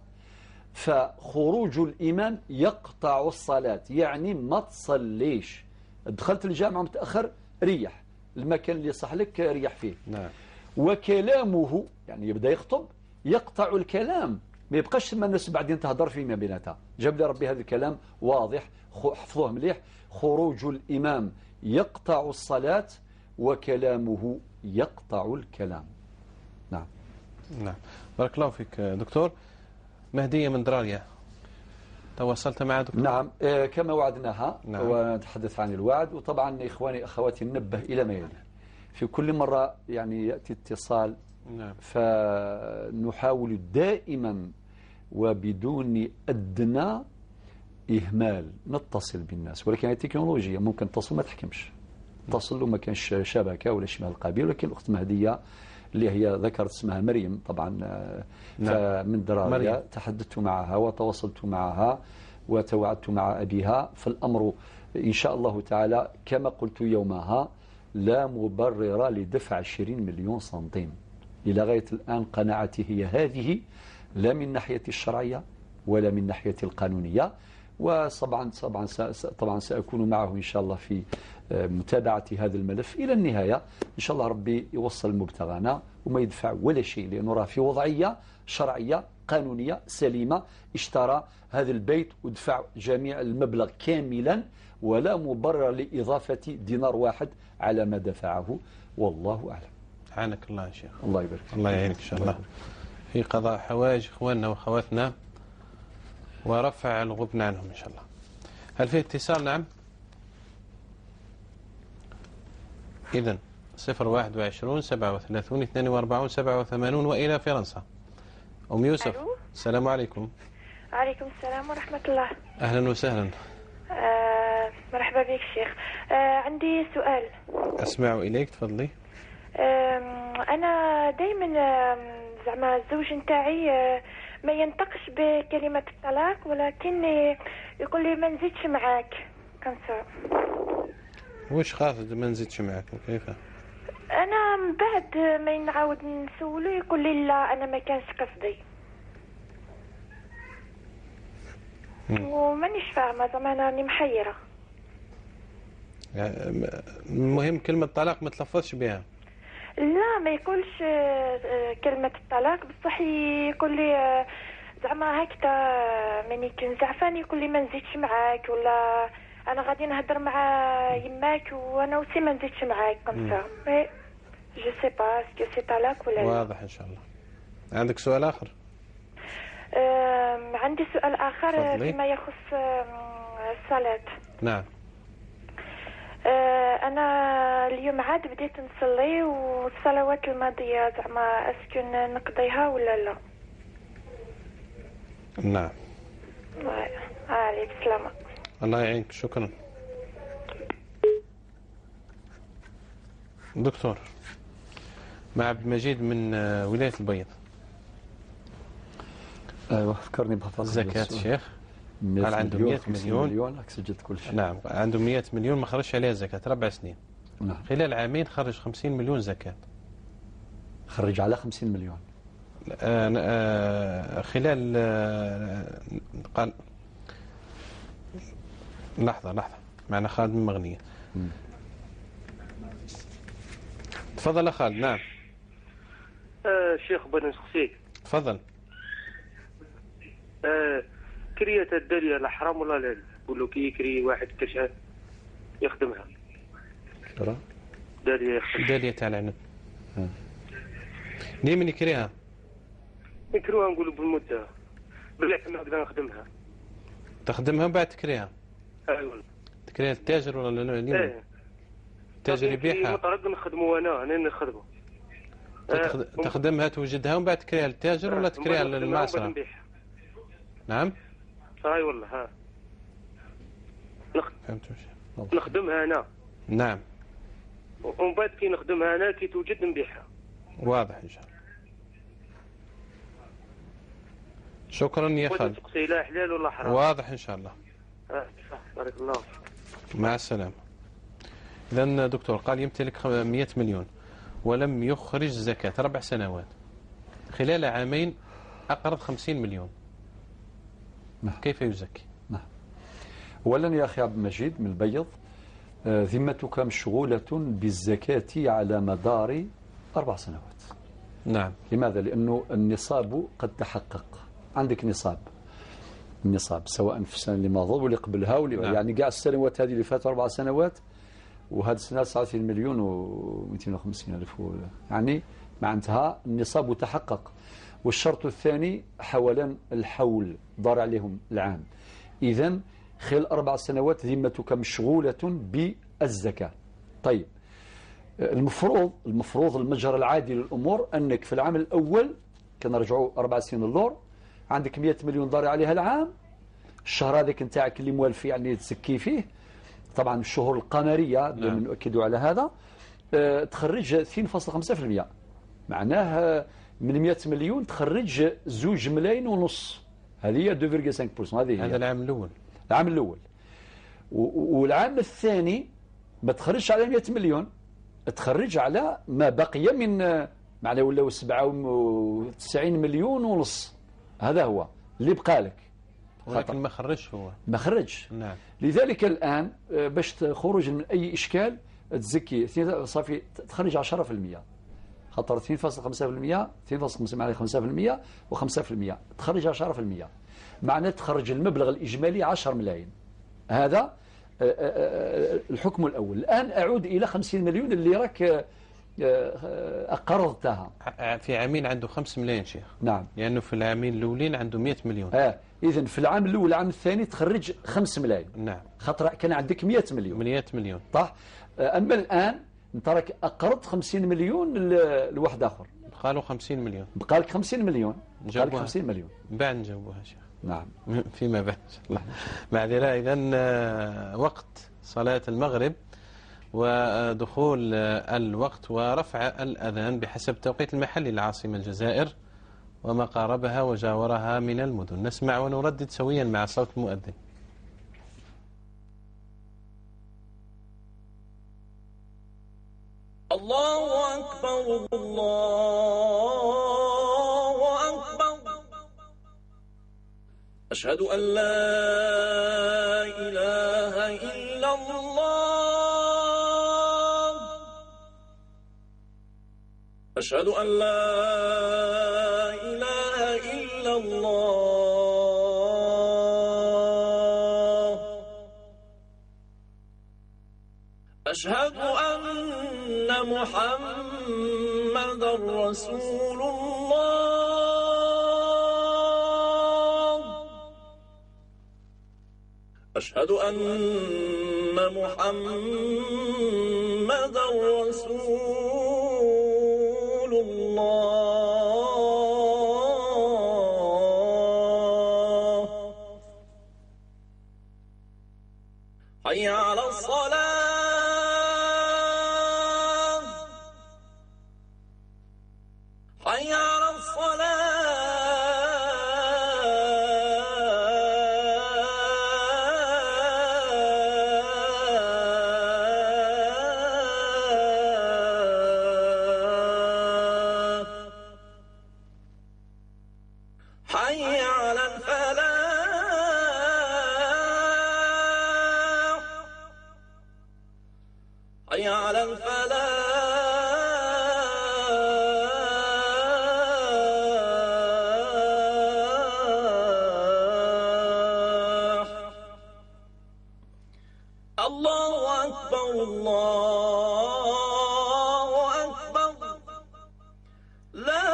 فخروج الإمام يقطع الصلاة، يعني ما تصليش. دخلت الجامعة متأخر، ريح المكان اللي صح لك ريح فيه. نعم. وكلامه يعني يبدأ يخطب يقطع الكلام، ما يبقاش ما الناس بعدين تهضر فيما بيناتها. جاب لي ربي هذا الكلام واضح، حفظوه مليح. خروج الإمام يقطع الصلاة وكلامه يقطع الكلام. نعم. نعم، بارك الله فيك دكتور. مهدية من درارية، تواصلت مع دكتور؟ نعم، كما وعدناها. نعم. ونتحدث عن الوعد. وطبعا إخواني أخواتي ننبه إلى ما يلي. في كل مرة يعني يأتي اتصال، نعم، فنحاول دائما وبدون أدنى إهمال نتصل بالناس، ولكن التكنولوجيا ممكن تصل ما تحكمش، تصل وما كانش شبكة ولا شيء من القبيل. ولكن الأخت مهدية اللي هي ذكرت اسمها مريم طبعا، فمن درارية تحدثت معها وتواصلت معها وتوعدت مع أبيها. فالأمر إن شاء الله تعالى كما قلت يومها لا مبرر لدفع 20 مليون سنتيم. إلى غاية الآن قناعتي هي هذه، لا من ناحية الشرعية ولا من ناحية القانونية. طبعا سأكون معه إن شاء الله في متابعة هذا الملف إلى النهاية. إن شاء الله ربي يوصل مبتغانا وما يدفع ولا شيء، لأنه راه في وضعية شرعية قانونية سليمة. اشترى هذا البيت ودفع جميع المبلغ كاملا، ولا مبرر لإضافة دينار واحد على ما دفعه، والله أعلم. عانك الله يا شيخ. الله يبارك. الله يعينك إن شاء الله في قضاء حوائج إخواننا وأخواتنا ورفع الغبن عنهم إن شاء الله. هل في اتصال؟ نعم. إذن 021 37 42 87 وإلى فرنسا. أم يوسف. ألو. السلام عليكم. وعليكم السلام ورحمة الله. أهلا وسهلا. مرحبا بك شيخ. عندي سؤال. أسمع إليك، تفضلي. أنا دايما زعما الزوج نتاعي ما ينطقش بكلمة الطلاق، ولكن يقول لي ما نزيدش معاك كنصر. وش قاصد ما نزيدش معك وكيف؟ أنا من بعد ما نعاود نسولو يقول لي لا أنا ما كانش قصدي. ومانيش فاهمة زعما، أنا راني محيرة. المهم كلمة طلاق ما تلفظش بها. لا ما يقولش كلمة الطلاق، بصح يقول لي زعما هكذا ماني كنزعفان، يقول لي ما نزيدش معاك، ولا انا غادي نهضر مع يماك وانا وسي ما نزيدش معاك كنصا. مي جو سي با اسكو سي طلاق ولا لا. واضح ان شاء الله. عندك سؤال اخر؟ عندي سؤال اخر فضلي. فيما يخص الصلاة. نعم. انا اليوم عاد بديت نصلي، والصلوات الماضيه زعما اسكو نقضيها ولا لا؟ نعم. عليك السلامه. الله يعينك، شكرا. دكتور مع عبد المجيد من ولاية البيض. ايوه فكرني بهذا زكاة الشيخ. قال عنده 100 مليون. سجلت كل شيء. نعم، عنده 100 مليون ما خرجش عليها زكاة 4 سنين. نعم. خلال عامين خرج 50 مليون زكاة. خرج على 50 مليون. خلال قال لحظة معنا خالد من مغنية. تفضل خالد. نعم. شيخ بغيت نسقسيك. تفضل. كرية الدالية لا حرام ولا لا؟ يقولوا كي يكري واحد كشاف يخدمها. ترى دالية يخدمها. دالية تاع العنب. ليه من يكريها؟ يكروها نقولوا بالمدة. بالله ما نقدر نخدمها. تخدمها بعد تكريها؟ ايوه. تكريها التاجر ولا لا؟ ايه. التاجر يبيعها. مطرد نخدموا انا نخدمه. تخدمها توجدها ومن بعد تكريها للتاجر ولا تكريها للمعصرة؟ نعم. هاي والله ها. فهمت نخدمها أنا. نعم. ومن بعد كي نخدمها أنا كي توجد نبيعها. واضح إن شاء الله. شكرا يا خالد. تقصي لا حلال ولا حرام. واضح إن شاء الله. صح بارك الله. مع السلامة. إذن دكتور قال يمتلك 100 مليون ولم يخرج زكاة 4 سنوات، خلال عامين أقرض 50 مليون. كيف يزكي؟ أولا يا أخي عبد المجيد من البيض، ذمتك مشغولة بالزكاة على مدار 4 سنوات. نعم. لماذا؟ لأنه النصاب قد تحقق، عندك النصاب سواء في السنة اللي ماضت واللي قبلها نعم. يعني كاع السنوات هذه اللي فاتوا 4 سنوات، وهذه السنة 39 مليون و250 ألف، يعني معناتها النصاب تحقق. والشرط الثاني حولان الحول دار عليهم العام. إذن خلال 4 سنوات ذمتك مشغولة بالزكاة. طيب المفروض المجرى العادي للأمور أنك في العام الأول كنرجعوا 4 سنين للور عندك 100 مليون دار عليها العام، الشهر هذاك نتاعك اللي موالف يعني تزكي فيه، طبعا الشهور القمرية نؤكد على هذا، تخرج 2.5%، معناه من 100 مليون تخرج 2 ملايين ونص، هذه هي 2.5%. هذا العام الأول. والعام الثاني ما تخرجش على 100 مليون، تخرج على ما بقي من معناه ولاو 97 مليون ونص، هذا هو اللي بقى لك. ولكن ما خرجش هو. ما خرجش. نعم. لذلك الآن باش تخرج من أي إشكال تزكي صافي تخرج 10%، خاطر 2.5% 2.5 معناه 5% و5% تخرج 10%، معناه تخرج المبلغ الإجمالي 10 ملايين. هذا الحكم الأول. الآن أعود إلى 50 مليون اللي راك أقرضتها. في عامين عنده 5 ملايين شيخ. نعم. لأنه في العامين الأولين عنده 100 مليون. إذن في العام الأول والعام الثاني تخرج 5 ملايين. نعم. خاطر كان عندك 100 مليون. 100 مليون. صح. أما الآن أنت راك أقرضت 50 مليون لواحد آخر. قالوا 50 مليون. بقى لك 50 مليون. بقى لك 50 مليون. بعد نجاوبوها شيخ. نعم. فيما بعد. معذرة. إذن وقت صلاة المغرب ودخول الوقت ورفع الأذان بحسب توقيت المحلي للعاصمة الجزائر وما قاربها وجاورها من المدن. نسمع ونردد سويا مع صوت المؤذن. الله أكبر الله أكبر، أشهد أن لا إله إلا الله، أشهد أن لا إله إلا الله، أشهد أن محمد رسول الله، أشهد أن محمد رسول الله، حي على الصلاة، حي على الصلاة، حي على الفلاح، حي على الفلاح. الله أكبر الله أكبر، لا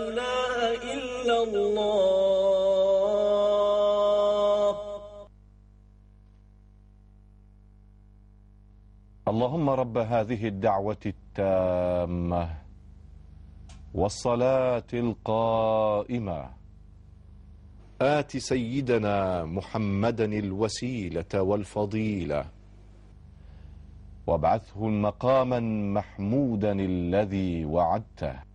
إله إلا الله. اللهم رب هذه الدعوة التامة والصلاة القائمة آت سيدنا محمدا الوسيلة والفضيلة وابعثه مقاما محمودا الذي وعدته.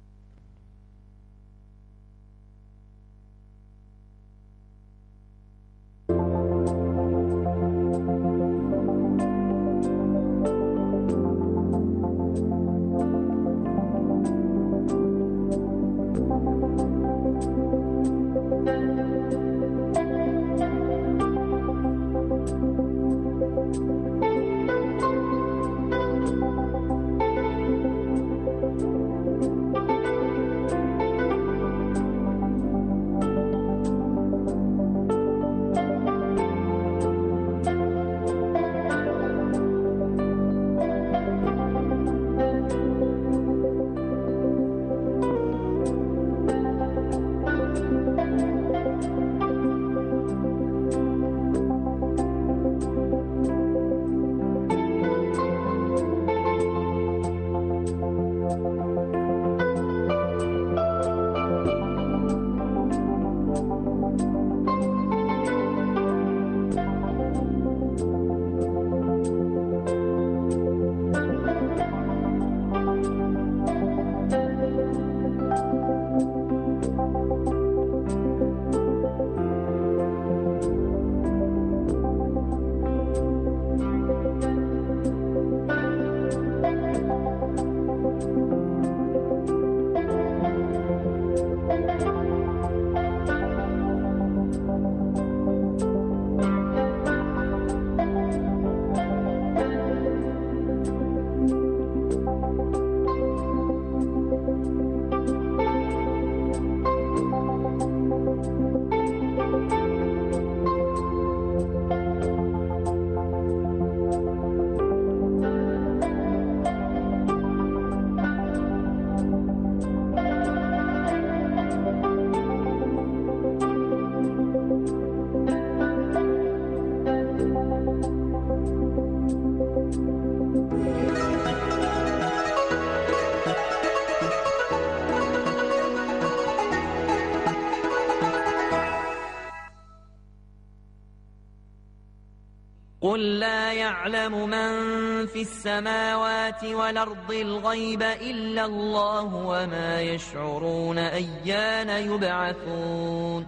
قل لا يعلم من في السماوات والأرض الغيب إلا الله وما يشعرون أيان يبعثون.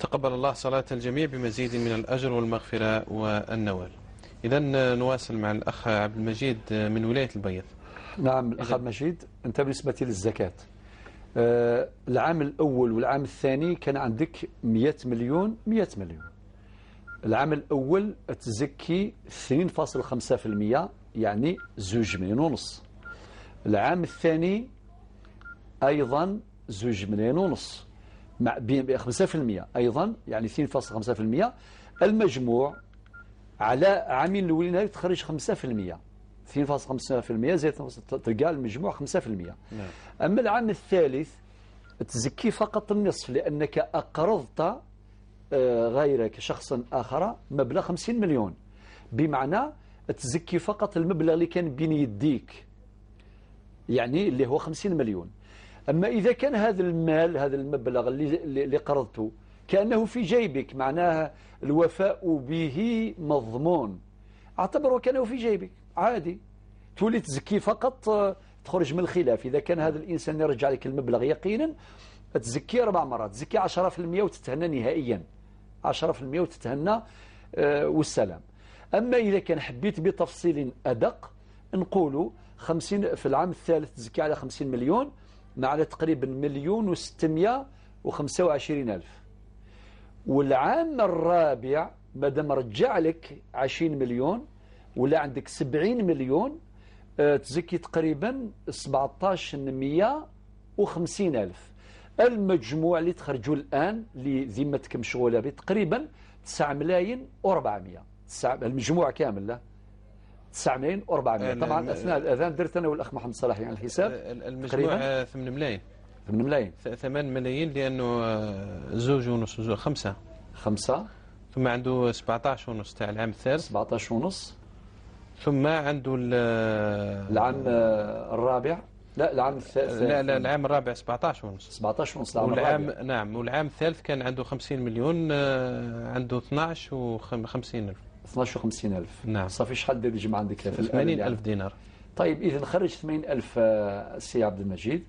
تقبل الله صلاة الجميع بمزيد من الأجر والمغفرة والنوال. إذا نواصل مع الأخ عبد المجيد من ولاية البيض. نعم الأخ عبد المجيد، أنت بالنسبة للزكاة العام الأول والعام الثاني كان عندك 100 مليون. العام الأول تزكي 2.5%، يعني 2.5 مليون. العام الثاني أيضا 2.5 مليون مع 5% أيضا، يعني 2.5%. المجموع على عامين الأولين هذه تخرج 5%. 2.5% زائد تلقى المجموع 5%. أما العام الثالث تزكي فقط النصف، لأنك أقرضت غيرك شخصا آخر مبلغ 50 مليون، بمعنى تزكي فقط المبلغ اللي كان بين يديك، يعني اللي هو 50 مليون. أما إذا كان هذا المال، هذا المبلغ اللي قرضته كأنه في جيبك، معناه الوفاء به مضمون، اعتبره كأنه في جيبك عادي، تولي تزكي فقط، تخرج من الخلاف. إذا كان هذا الإنسان يرجع لك المبلغ يقينا تزكي 4 مرات، تزكي 10% وتتهنى نهائيا، 10% وتتهنى والسلام. أما إذا كان حبيت بتفصيل أدق نقولوا 50 في العام الثالث تزكي على 50 مليون، مع على تقريبا 1,625,000. والعام الرابع مادام رجع لك 20 مليون ولا عندك 70 مليون تزكي تقريبا 17,150,000. المجموع اللي تخرجوا الآن لذمتك مشغولة به تقريبا 9,400,000. المجموع كامل لا 9,400,000. طبعا أثناء الأذان درت أنا والأخ محمد صلاح يعني الحساب. المجموع 8 ملايين. 8 ملايين 8 ملايين لأنه 2.5 5. ثم عنده 17.5 تاع العام الثالث، 17.5. ثم عنده العام الرابع لا العام الثالث لا العام الرابع 17 ونص. 17 ونص والعام نعم، والعام الثالث كان عنده 50 مليون، عنده 12 و50 ألف. 12 و50 ألف. نعم. صافي شحال دير الجمعة عندك؟ 80 ألف دينار. طيب إذا خرج 80 ألف السي عبد المجيد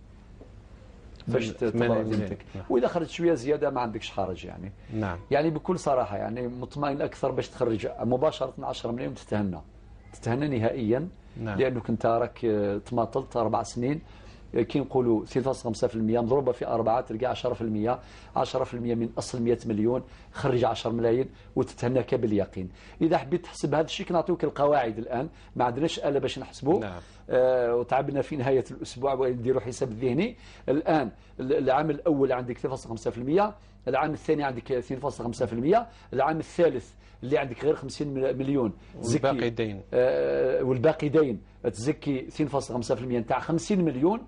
باش تبرع بنتك، وإذا خرج شوية زيادة ما عندكش حرج يعني. نعم. يعني بكل صراحة يعني مطمئن أكثر باش تخرج مباشرة 10 ملايين تتهنى نهائيا. نعم. لأنك أنت راك تماطلت 4 سنين كي نقولوا 3.5% مضروبة في 4 تلقى 10% من أصل 100 مليون، خرج 10 ملايين وتتهناك باليقين. إذا حبيت تحسب هذا الشيء نعطيوك القواعد الآن، ما عندناش آلة باش نحسبه. نعم. وتعبنا في نهاية الأسبوع ونديروا حساب ذهني. الآن العام الأول عندك 3.5%، العام الثاني عندك 2.5%، العام الثالث اللي عندك غير 50 مليون والباقي دين، والباقي دين تزكي 2.5% نتاع 50 مليون،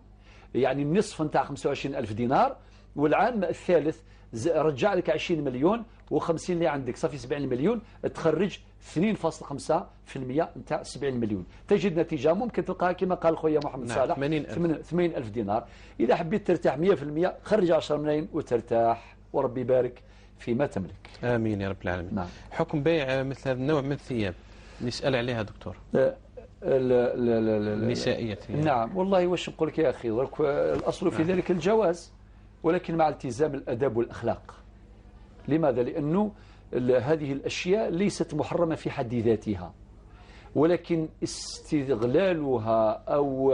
يعني النصف نتاع 25 ألف دينار. والعام الثالث رجع لك 20 مليون و50 اللي عندك صافي 70 مليون، تخرج 2.5% نتاع 70 مليون. تجد نتيجة ممكن تلقاها كما قال خويا محمد صالح 80 ألف دينار. إذا حبيت ترتاح 100% خرج 10 ملايين وترتاح، وربي يبارك فيما تملك. آمين يا رب العالمين. نعم. حكم بيع مثل هذا النوع من الثياب نسأل عليها دكتور. النسائية ثياب. نعم والله واش نقول لك يا أخي، الأصل في ذلك الجواز، ولكن مع التزام الأدب والأخلاق. لماذا؟ لأنه هذه الأشياء ليست محرمة في حد ذاتها، ولكن استغلالها أو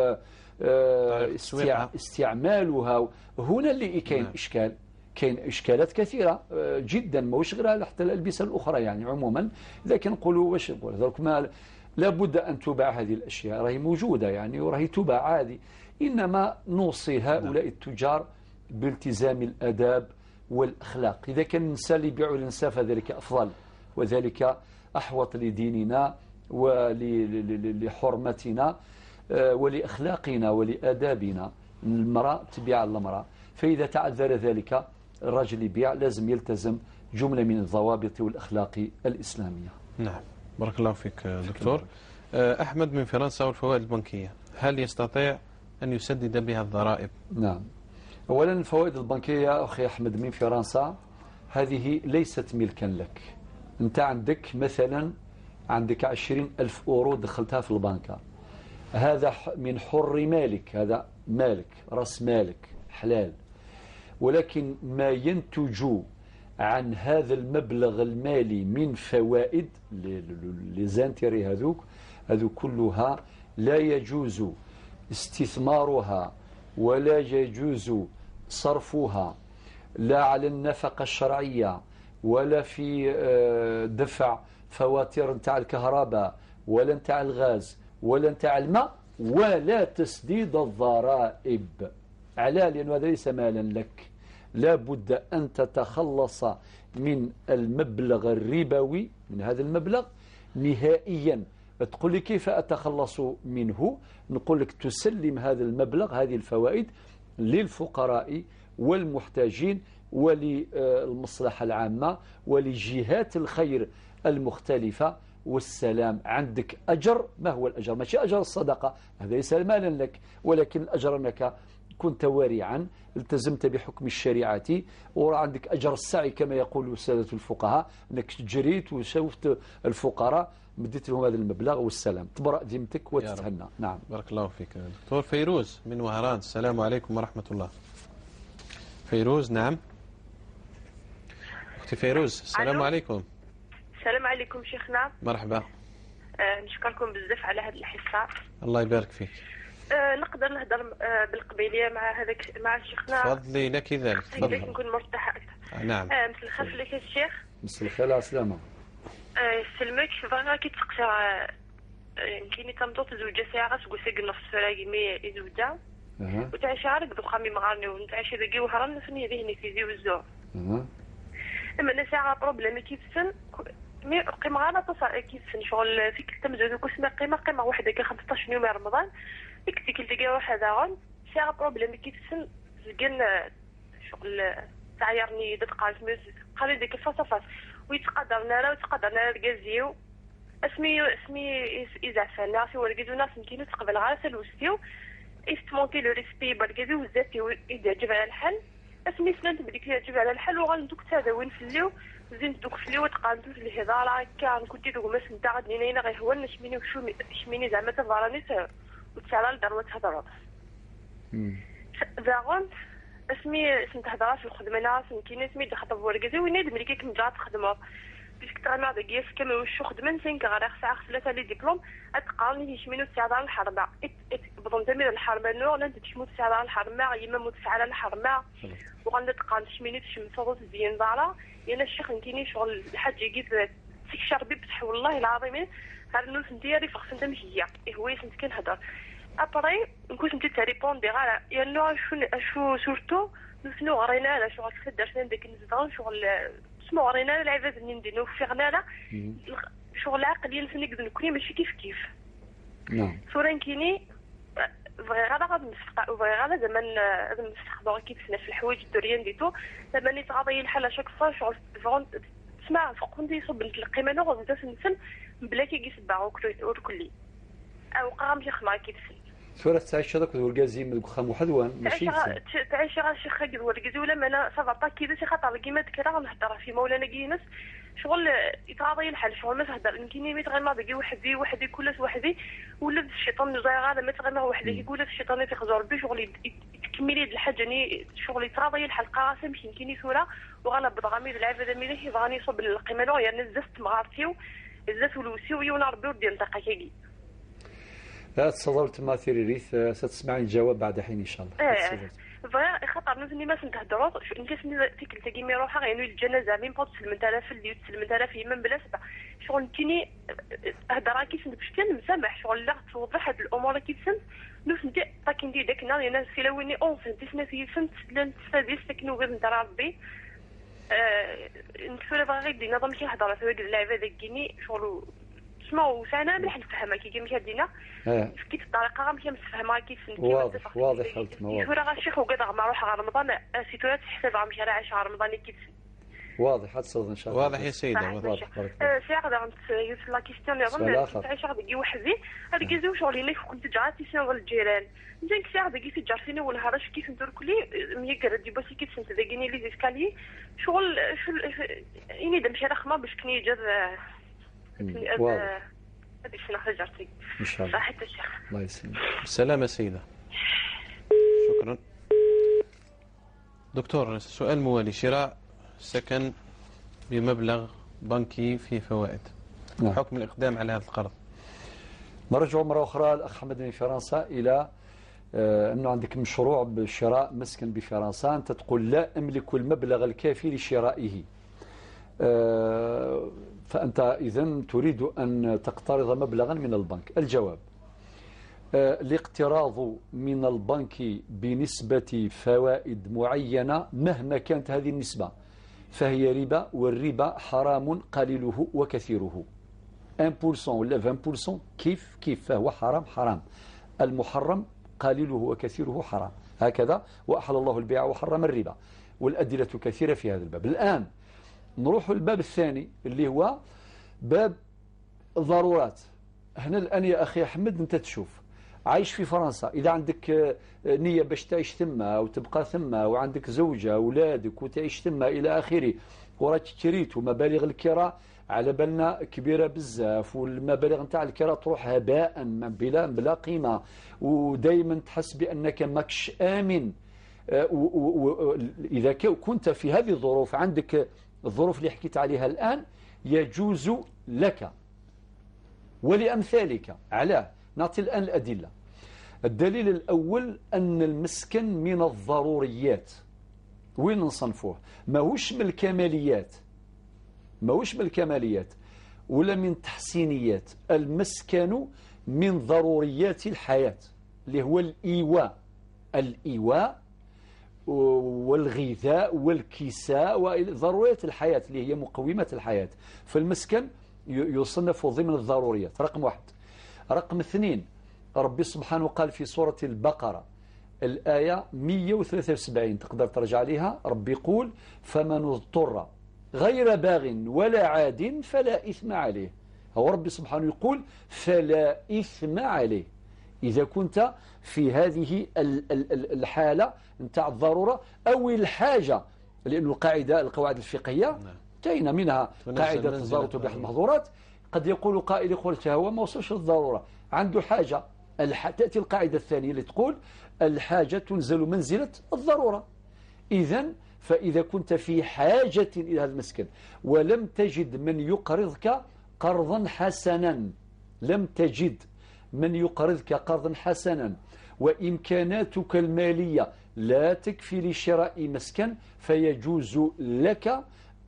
استعمالها هنا اللي كاين إشكال. كاين إشكالات كثيرة جدا، ماهوش غير حتى الألبسة الأخرى يعني عموما. لكن نقولوا واش نقول ذلك، ما لابد أن تباع هذه الأشياء، راهي موجودة يعني وراهي تباع عادي. إنما نوصي هؤلاء التجار بالتزام الأداب والأخلاق. إذا كان الإنسان يبيع الإنسان فذلك أفضل، وذلك أحوط لديننا ولحرمتنا ولأخلاقنا ولآدابنا. المرأة تبيع المرأة، فإذا تعذر ذلك الرجل يبيع لازم يلتزم جملة من الضوابط والأخلاق الإسلامية. نعم بارك الله فيك دكتور. أحمد من فرنسا والفوائد البنكية، هل يستطيع أن يسدد بها الضرائب؟ نعم. أولا الفوائد البنكية أخي أحمد من فرنسا هذه ليست ملكا لك. أنت عندك مثلا عندك 20,000 أورو دخلتها في البنكة، هذا من حر مالك، هذا مالك رأس مالك حلال. ولكن ما ينتج عن هذا المبلغ المالي من فوائد لزانتري هذو كلها لا يجوز استثمارها ولا يجوز صرفها لا على النفقة الشرعية ولا في دفع فواتير نتاع الكهرباء ولا نتاع الغاز ولا نتاع الماء ولا تسديد الضرائب. على لأن هذا ليس مالا لك، لا بد أن تتخلص من المبلغ الربوي، من هذا المبلغ نهائيا. تقول لي كيف أتخلص منه؟ نقول لك تسلم هذا المبلغ هذه الفوائد للفقراء والمحتاجين وللمصلحة العامة ولجهات الخير المختلفة، والسلام. عندك أجر. ما هو الأجر؟ ماشي أجر الصدقة، هذا ليس مالا لك، ولكن الأجر أنك كنت وارعا، التزمت بحكم الشريعة، وعندك أجر السعي كما يقول السادة الفقهاء، أنك جريت وشوفت الفقراء مديت لهم هذا المبلغ والسلام، تبرأ ذمتك وتتهنى. نعم بارك الله فيك دكتور. فيروز من وهران، السلام عليكم ورحمة الله. فيروز. نعم أختي فيروز، السلام عليكم. السلام عليكم شيخنا. مرحبا. نشكركم بزاف على هذه الحصة. الله يبارك فيك. نقدر نهضر بالقبيلية مع شيخنا؟ تفضلي لك ذلك. تفضلي. نكون مرتاحة أكثر. نعم. مثل الخير لك يا الشيخ. مثل الخير على السلامة. سلمك فغا كي تسقسا كيني تمضوط زوجة ساعة سقسيق نفس فراغي مي زوجة وتعيش عارك دخامي مغارني ونتعيش ذاكي وهران نفني ذهني في زي وزور. اما انا ساعة بروبليمي كيف سن مي قيمة غانا تصا كيف سن شغل فيك تمزوز كسمة قيمة واحدة كي 15 يوم رمضان فيك تلقى واحد غان ساعة بروبليمي كيف سن زقن شغل تعيرني دتقال قال لي ديك الفاس ويتقدرنا الكازيو اسمي إذا فانا في ورقدو ناس نكينو تقبل غاسل وستيو يستمونتي لو ريسبي بالكازي وزاف يعجب على الحل اسمي سنان بديك يعجب على الحل وغندوك تاداوين فليو زين دوك فليو تقالتو في الهضره هكا كنتي دوك ما سنتا غادي نينا غير هو نشميني وشو شميني زعما تفراني وتسالى لدار وتهضر زاغون اسمي سنت هضره في الخدمه انا سمكيني سمي دخل بوركزي وين ملي كيك مجات تخدموا بيسك تاع داكيا كما وشو خدمه نسين غير ساعه 3 لي ديبلوم اتقالني يشمينو تسعه الحربه بضم تمير الحربه نور لا تشمو تسعه الحربه يما متسعه الحربه وغنتقال تشميني تشمسو زين دارا انا الشيخ نكيني شغل الحاج يجيب تكشر بي بصح والله العظيم هاد النوس نديري فخص انت مشيه هو سنت كنهضر ابري نكون انت تريبوندي غير يانو شو سورتو نسنو غرينا على شغل درسنا داك النزدان شغل اسمو غرينا العباد اللي نديرو فيغنا لا شغل العقليه نسني نكوني ماشي كيف نعم صورين كيني غادا غاد نفقا وغادا زمان لازم نستخدموا كيف في الحوايج الدوريين ديتو زمان يتغاضي الحل شاك فوا شغل فون تسمع فقندي يصب نتلقي ما نغز نتا سنسن بلا كي يسبعو كلي او قام شي خما كيف سورة تعيش هذاك الورقازي من الخام وحدوان ماشي تعيش غير شي خاك الورقازي ولا ما انا صافا كيدا شي خاطر كيما كرا نهضر في مولانا كينس شغل يتغاضي الحل شغل ما تهضر يمكن يميت غير ما بقي وحدي كلش وحدي ولا الشيطان زايغ هذا ما تغنى وحدي يقول الشيطان يتخزر بي شغل تكملي هاد الحاجه ني شغل يتراضي الحلقه راسه مش يمكن يسوره وغلب بضغامي العباده ملي يبغاني يصب القيمه يعني زست مغارتيو زست ولوسيو يونا ربي ودي نطاقه كي لا تصدر تماثيل ريث ستسمعي الجواب بعد حين ان شاء الله فيا خاطر نزني ما سنتهضروا انت سني تيك تلقي مي روحها يعني الجنازه مين بوت سلمت على في اللي سلمت على في من بلا سبع شغل كيني هضره كيف باش مسامح شغل لا توضح هاد الامور كيف سنت نوف ندي طاكين دي داك النهار انا سيلاوني اون فهمتي سنا في فهمت لان تفادي سكنوا غير نتاع ربي نتفرا باغي دي نظام شي هضره في اللعبه داك كيني شغل سمعوا سانا مليح نفهمها كي مشى دينا كيف الطريقه غنمشي نفهمها كيف واضح حالتنا واضح شوره الشيخ وقدر ما نروح على رمضان سيتوات حساب غنمشي على 10 رمضان كيف واضح هتصل ان شاء الله واضح يا سيدة واضح سي غدا يوصل لا كيستيون يظن تعيش غادي وحدي هذيك كيزو شغل اللي كنت جاتي سنه الجيران زين كي غادي كيف جارتيني ولا هرش كيف ندير كلي ميقرا دي بس كيف سنت داكيني لي زيسكالي شغل اني دمشي رخمه باش كني جاب واضح هذه شنو حجرتي ان شاء الله صحه الشيخ الله يسلمك بالسلامة سيدة شكرا دكتور سؤال موالي شراء سكن بمبلغ بنكي فيه فوائد حكم الإقدام على هذا القرض نرجع مرة أخرى الأخ حمد من فرنسا إلى أنه عندك مشروع بشراء مسكن بفرنسا أنت تقول لا أملك المبلغ الكافي لشرائه فأنت إذن تريد أن تقترض مبلغا من البنك. الجواب الاقتراض من البنك بنسبة فوائد معينة مهما كانت هذه النسبة فهي ربا، والربا حرام قليله وكثيره 1% ولا 20% كيف فهو حرام المحرم قليله وكثيره حرام هكذا وأحل الله البيع وحرم الربا والأدلة كثيرة في هذا الباب. الآن نروح الباب الثاني اللي هو باب الضرورات. هنا الآن يا أخي أحمد أنت تشوف عايش في فرنسا، إذا عندك نية باش تعيش ثم وتبقى ثم وعندك زوجة أولادك وتعيش ثم إلى آخره وراك شريت ومبالغ الكراء على بالنا كبيرة بزاف والمبالغ نتاع الكراء تروح هباء بلا قيمة ودايما تحس بأنك ماكش آمن. إذا كنت في هذه الظروف عندك الظروف اللي حكيت عليها الآن يجوز لك ولأمثالك على نعطي الآن الأدلة. الدليل الأول أن المسكن من الضروريات. وين نصنفوه؟ ماهوش من الكماليات ولا من تحسينيات. المسكن من ضروريات الحياة اللي هو الإيواء والغذاء والكساء وضروريات الحياة اللي هي مقومات الحياة. فالمسكن يصنف ضمن الضروريات رقم 1. رقم 2 ربي سبحانه قال في سورة البقرة الآية 173 تقدر ترجع لها. ربي يقول فمن اضطر غير باغ ولا عاد فلا إثم عليه. هو ربي سبحانه يقول فلا إثم عليه. إذا كنت في هذه الحالة نتاع الضرورة أو الحاجة، لأن القواعد الفقهية انتهينا منها قاعدة الضرورة تبيح المحظورات. قد يقول قائل يقول هو ما وصلش للضرورة، عنده حاجة. تأتي القاعدة الثانية اللي تقول الحاجة تنزل منزلة الضرورة. فإذا كنت في حاجة إلى هذا المسكن ولم تجد من يقرضك قرضا حسنا، لم تجد من يقرضك قرضا حسنا وإمكاناتك المالية لا تكفي لشراء مسكن، فيجوز لك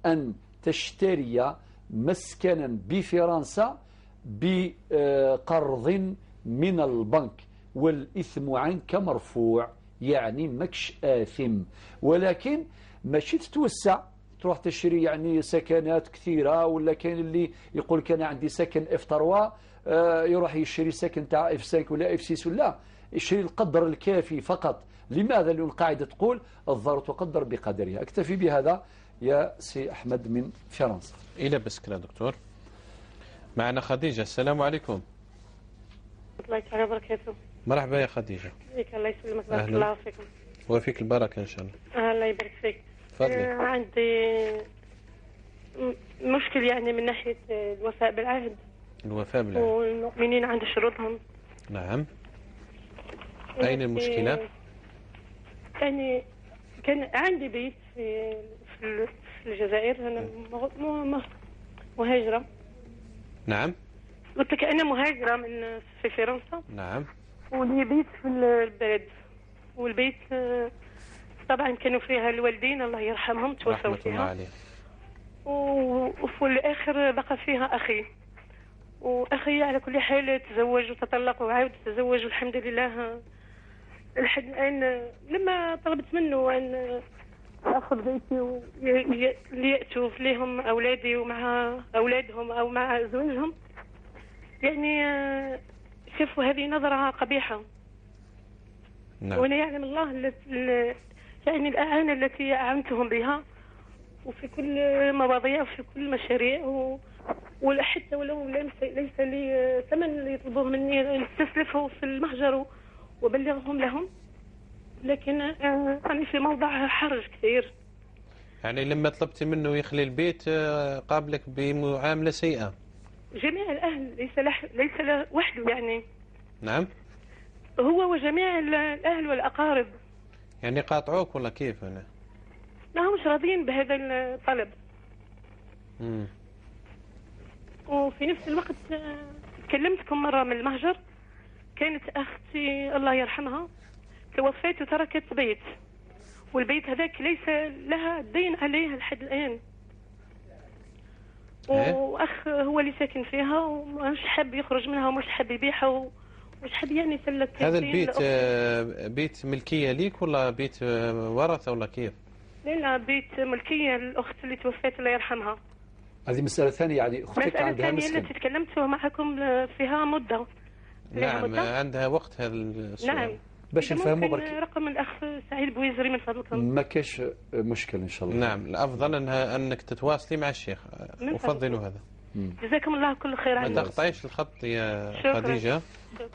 أن تشتري مسكنا بفرنسا بقرض من البنك والإثم عنك مرفوع، يعني مكش آثم. ولكن ماشي تتوسع تروح تشتري يعني سكنات كثيرة، ولا كان اللي يقول كان عندي سكن F3 يروح يشتري سكن تاع F5 ولا F6 ولا يشتري القدر الكافي فقط. لماذا؟ لأن القاعدة تقول الضرورة تقدر بقدرها. اكتفي بهذا يا سي أحمد من فرنسا. إلى بسكرة دكتور. معنا خديجة. السلام عليكم. الله تعالى وبركاته. مرحبا يا خديجة. الله يسلمك. بارك الله فيكم. وفيك البركة إن شاء الله. الله يبارك فيك. تفضلي. عندي مشكل يعني من ناحية الوفاء بالعهد. الوفاء بالعهد. والمؤمنين عند شروطهم. نعم. أين المشكلة؟ يعني كان عندي بيت في الجزائر. أنا مهاجرة. نعم. قلت لك أنا مهاجرة من في فرنسا. نعم. ولي بيت في البلد، والبيت طبعا كانوا فيها الوالدين الله يرحمهم توفوا فيها. وفي الآخر بقى فيها أخي، وأخي على كل حال تزوج وتطلق وعاود تزوج والحمد لله لحد الآن. لما طلبت منه أن أخذ بيتي ليأتوا لهم أولادي ومع أولادهم أو مع زوجهم، يعني شافوا هذه نظرة قبيحة. نعم. وأنا يعلم الله يعني الأعانة التي أعنتهم بها، وفي كل مواضيع وفي كل مشاريع، وحتى ولو ليس لي ثمن يطلبوه مني استسلفه في المهجر وبلغهم لهم، لكن أنا في موضع حرج كثير. يعني لما طلبت منه يخلي البيت قابلك بمعاملة سيئة؟ جميع الأهل، ليس له وحده يعني. نعم. هو وجميع الأهل والأقارب. يعني قاطعوك ولا كيف؟ أنا لا، هم مش راضيين بهذا الطلب. وفي نفس الوقت كلمتكم مرة من المهجر، كانت أختي الله يرحمها توفيت وتركت بيت، والبيت هذاك ليس لها دين عليه لحد الآن. وأخ هو اللي ساكن فيها ومش حاب يخرج منها ومش حاب يبيعها ومش حاب يعني يسلك. هذا البيت بيت ملكية ليك ولا بيت ورثة ولا كيف؟ لا، بيت ملكية للأخت اللي توفيت الله يرحمها. هذه مسألة ثانية، يعني أختك عندها مسكن. مسألة ثانية التي تكلمت معكم فيها مدة. نعم، عندها وقت هذا السؤال. نعم. باش نفهموا برك رقم الأخ سعيد بويزري من فضلكم. ما كاش مشكل إن شاء الله. نعم، الأفضل أنك تتواصلي مع الشيخ، أفضل هذا. جزاكم الله كل خير. ما تقطعيش الخط يا خديجة. شكرا.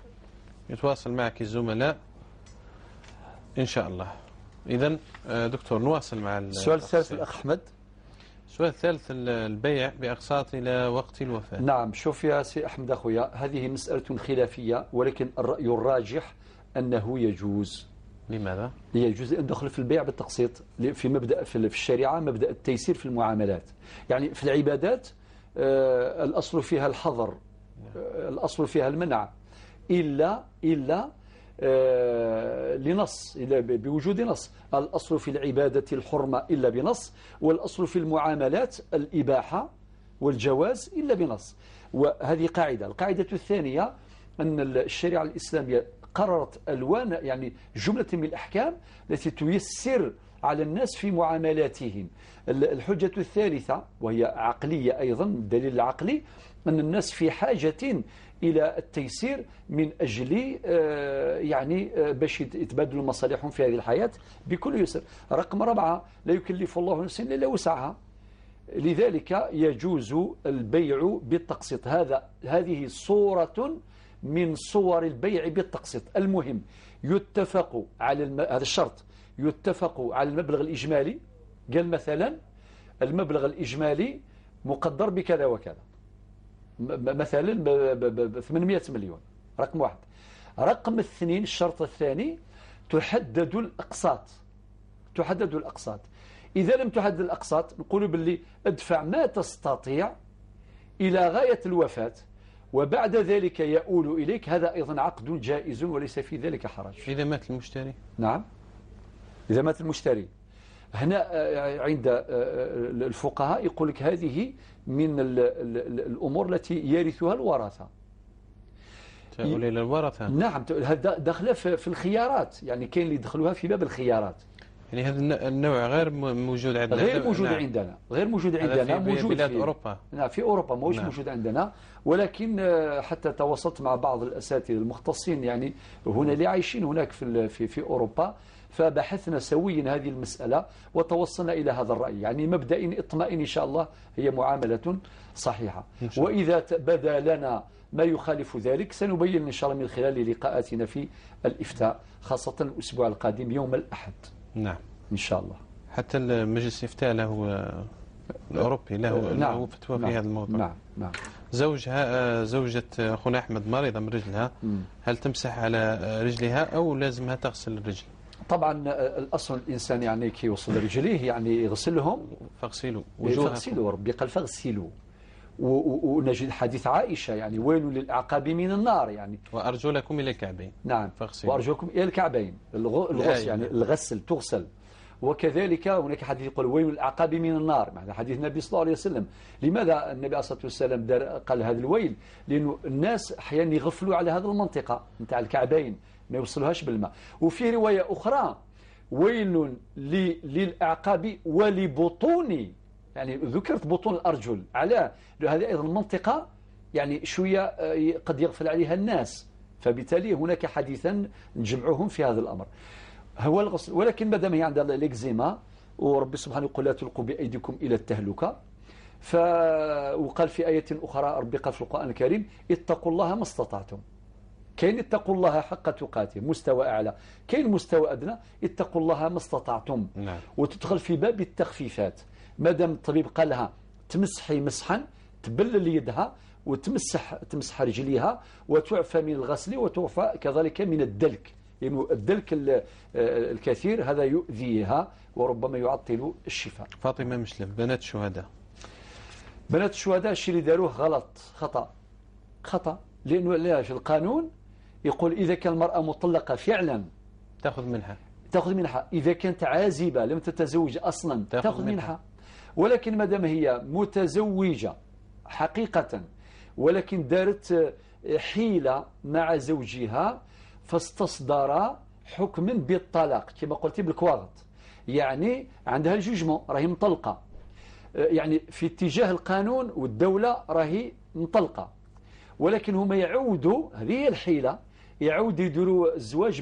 يتواصل معك الزملاء إن شاء الله. إذن دكتور نواصل مع السؤال الثالث الأخ أحمد. السؤال الثالث البيع بأقساط إلى وقت الوفاة. نعم، شوف يا سي أحمد أخويا، هذه مسألة خلافية، ولكن الرأي الراجح أنه يجوز. لماذا؟ يجوز أن ندخل في البيع بالتقسيط في مبدأ في الشريعة، مبدأ التيسير في المعاملات. يعني في العبادات الأصل فيها الحظر، الأصل فيها المنع، إلا لنص، إلا بوجود نص. الأصل في العبادة الحرمة إلا بنص، والأصل في المعاملات الإباحة والجواز إلا بنص. وهذه قاعدة. القاعدة الثانية أن الشريعة الإسلامية قررت ألوان، يعني جملة من الأحكام التي تيسر على الناس في معاملاتهم. الحجة الثالثة وهي عقلية أيضا، الدليل العقلي أن الناس في حاجة إلى التيسير من أجل يعني باش يتبادلوا مصالحهم في هذه الحياة بكل يسر. رقم 4، لا يكلف الله نفسا إلا وسعها، لذلك يجوز البيع بالتقسيط. هذه صورة من صور البيع بالتقسيط. المهم يتفق على هذا الشرط، يتفق على المبلغ الإجمالي. قال مثلا المبلغ الإجمالي مقدر بكذا وكذا، مثلا ب 800 مليون، رقم واحد. رقم اثنين، الشرط الثاني، تحدد الأقساط. تحدد الأقساط. إذا لم تحدد الأقساط نقول باللي ادفع ما تستطيع إلى غاية الوفاة وبعد ذلك يؤول إليك. هذا أيضا عقد جائز وليس في ذلك حرج. إذا مات المشتري؟ نعم، إذا مات المشتري. هنا عند الفقهاء يقول لك هذه من الأمور التي يرثها الورثة. تقول إلى الورثة؟ نعم، هذا داخله في الخيارات، يعني كاين اللي يدخلوها في باب الخيارات. يعني هذا النوع غير موجود عندنا. غير موجود عندنا، غير موجود عندنا، موجود في بلاد أوروبا. نعم، في أوروبا موجود. نعم. موجود عندنا، ولكن حتى تواصلت مع بعض الأساتذة المختصين يعني هنا اللي عايشين هناك في أوروبا، فبحثنا سويا هذه المسألة وتوصلنا إلى هذا الرأي. يعني مبدئيا اطمئن إن شاء الله هي معاملة صحيحة. وإذا بدا لنا ما يخالف ذلك سنبين إن شاء الله من خلال لقاءاتنا في الإفتاء، خاصة الأسبوع القادم يوم الأحد. نعم إن شاء الله. حتى المجلس الإفتاء له الأوروبي له فتوى في هذا الموضوع. نعم نعم. زوجة أخونا أحمد مريضة من رجلها، هل تمسح على رجلها أو لازمها تغسل الرجل؟ طبعا الأصل الإنسان يعني كي يوصل رجليه يعني يغسلهم. فاغسلوا وجوهكم. فاغسلوا، ربي قال فاغسلوا. ونجد حديث عائشة يعني ويل للأعقاب من النار، يعني وأرجلكم إلى الكعبين. نعم، فاغسلوا. وأرجلكم إلى الكعبين، الغسل يعني الغسل تغسل. وكذلك هناك حديث يقول ويل للأعقاب من النار، هذا حديث النبي صلى الله عليه وسلم. لماذا النبي عليه الصلاة والسلام قال هذا الويل؟ لأنه الناس أحيانا يغفلوا على هذه المنطقة نتاع الكعبين، ما يوصلوهاش بالماء. وفي رواية أخرى ويل للأعقاب ولبطون، يعني ذكرت بطون الأرجل. على هذه أيضا المنطقة يعني شوية قد يغفل عليها الناس، فبالتالي هناك حديثا نجمعهم في هذا الأمر هو الغسل. ولكن مادام هي عندها الإكزيما وربي سبحانه يقول لا تلقوا بأيديكم إلى التهلكة، وقال في آية أخرى ربي قال في القرآن الكريم اتقوا الله ما استطعتم. كاين اتقوا الله حق تقاته مستوى أعلى، كاين مستوى أدنى اتقوا الله ما استطعتم. نعم. وتدخل في باب التخفيفات. مادام الطبيب قال لها تمسحي مسحا، تبلل يدها وتمسح رجليها وتعفى من الغسل وتعفى كذلك من الدلك، لأنه يعني الدلك الكثير هذا يؤذيها وربما يعطل الشفاء. فاطمة مشلف، بنات الشهداء. بنات الشهداء الشيء اللي داروه غلط، خطأ. لأنه في القانون يقول إذا كان المرأة مطلقة فعلا تأخذ منها، إذا كانت عازبة لم تتزوج أصلا تأخذ منها. ولكن ما دام هي متزوجة حقيقة ولكن دارت حيلة مع زوجها فاستصدر حكما بالطلاق كما قلت بالكواغط، يعني عندها الجوجمون راهي مطلقة، يعني في اتجاه القانون والدولة راهي مطلقة. ولكن هما يعودوا، هذه هي الحيلة، يعودوا يديروا الزواج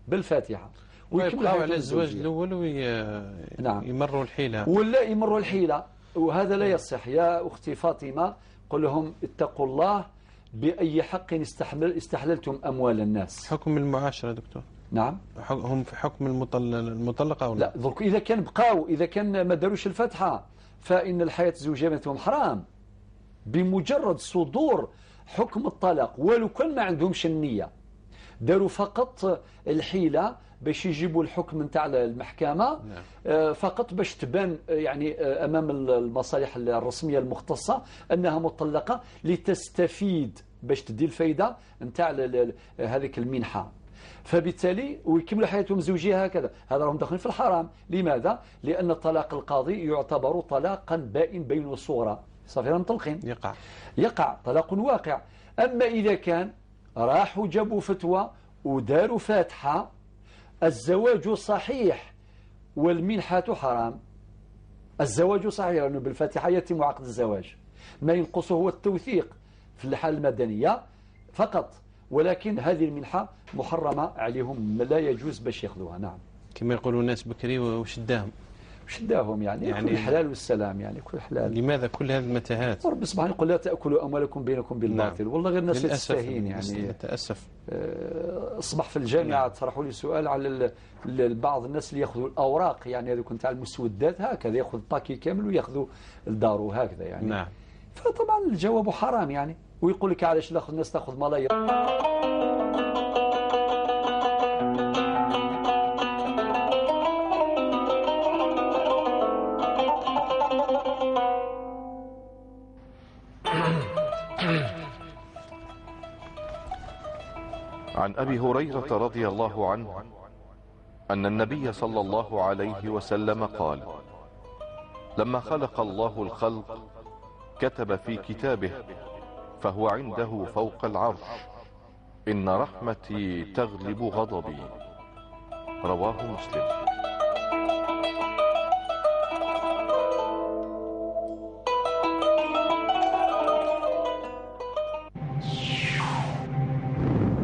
بالفاتحة ويبقوا على الزواج الأول ويمروا الحيلة، ولا يمروا الحيلة، وهذا لا يصح. يا أختي فاطمة قل لهم اتقوا الله بأي حق استحللتم أموال الناس. حكم المعاشرة دكتور؟ نعم، هم في حكم المطلقة أو لا؟ لا، إذا كان بقاو، إذا كان ما داروش الفتحة فإن الحياة الزوجية بينهم حرام بمجرد صدور حكم الطلاق. ولو كان ما عندهمش النية، داروا فقط الحيلة باش يجيبوا الحكم نتاع المحكمة فقط باش تبان يعني أمام المصالح الرسمية المختصة أنها مطلقة لتستفيد باش تدي الفايدة نتاع هذيك المنحة. فبالتالي ويكملوا حياتهم الزوجية هكذا، هذا راهم داخلين في الحرام. لماذا؟ لأن طلاق القاضي يعتبر طلاقا بائن بين الصغرى، صافي راهم مطلقين، يقع طلاق واقع. أما إذا كان راحوا جابوا فتوى وداروا فاتحة، الزواج صحيح والمنحة حرام. الزواج صحيح لأنه بالفاتحة يتم عقد الزواج، ما ينقصه هو التوثيق في الحالة المدنية فقط، ولكن هذه المنحة محرمة عليهم، لا يجوز باش ياخذوها. نعم، كما يقولوا الناس بكري وشداهم. شداهم يعني كل الحلال والسلام، يعني كل حلال. لماذا كل هذه المتاهات؟ رب سبحانه يقول لا تأكلوا أموالكم بينكم بالباطل. والله غير الناس تستهين يعني. للأسف أصبح في الجامعة طرحوا لي سؤال على بعض الناس اللي يأخذوا الأوراق، يعني هذوك نتاع المسودات هكذا، يأخذ باكي كامل ويأخذوا لدارو هكذا يعني. نعم. فطبعا الجواب حرام يعني. ويقول لك علاش الناس تأخذ ملايير. عن أبي هريرة رضي الله عنه أن النبي صلى الله عليه وسلم قال: لما خلق الله الخلق كتب في كتابه فهو عنده فوق العرش: إن رحمتي تغلب غضبي. رواه مسلم.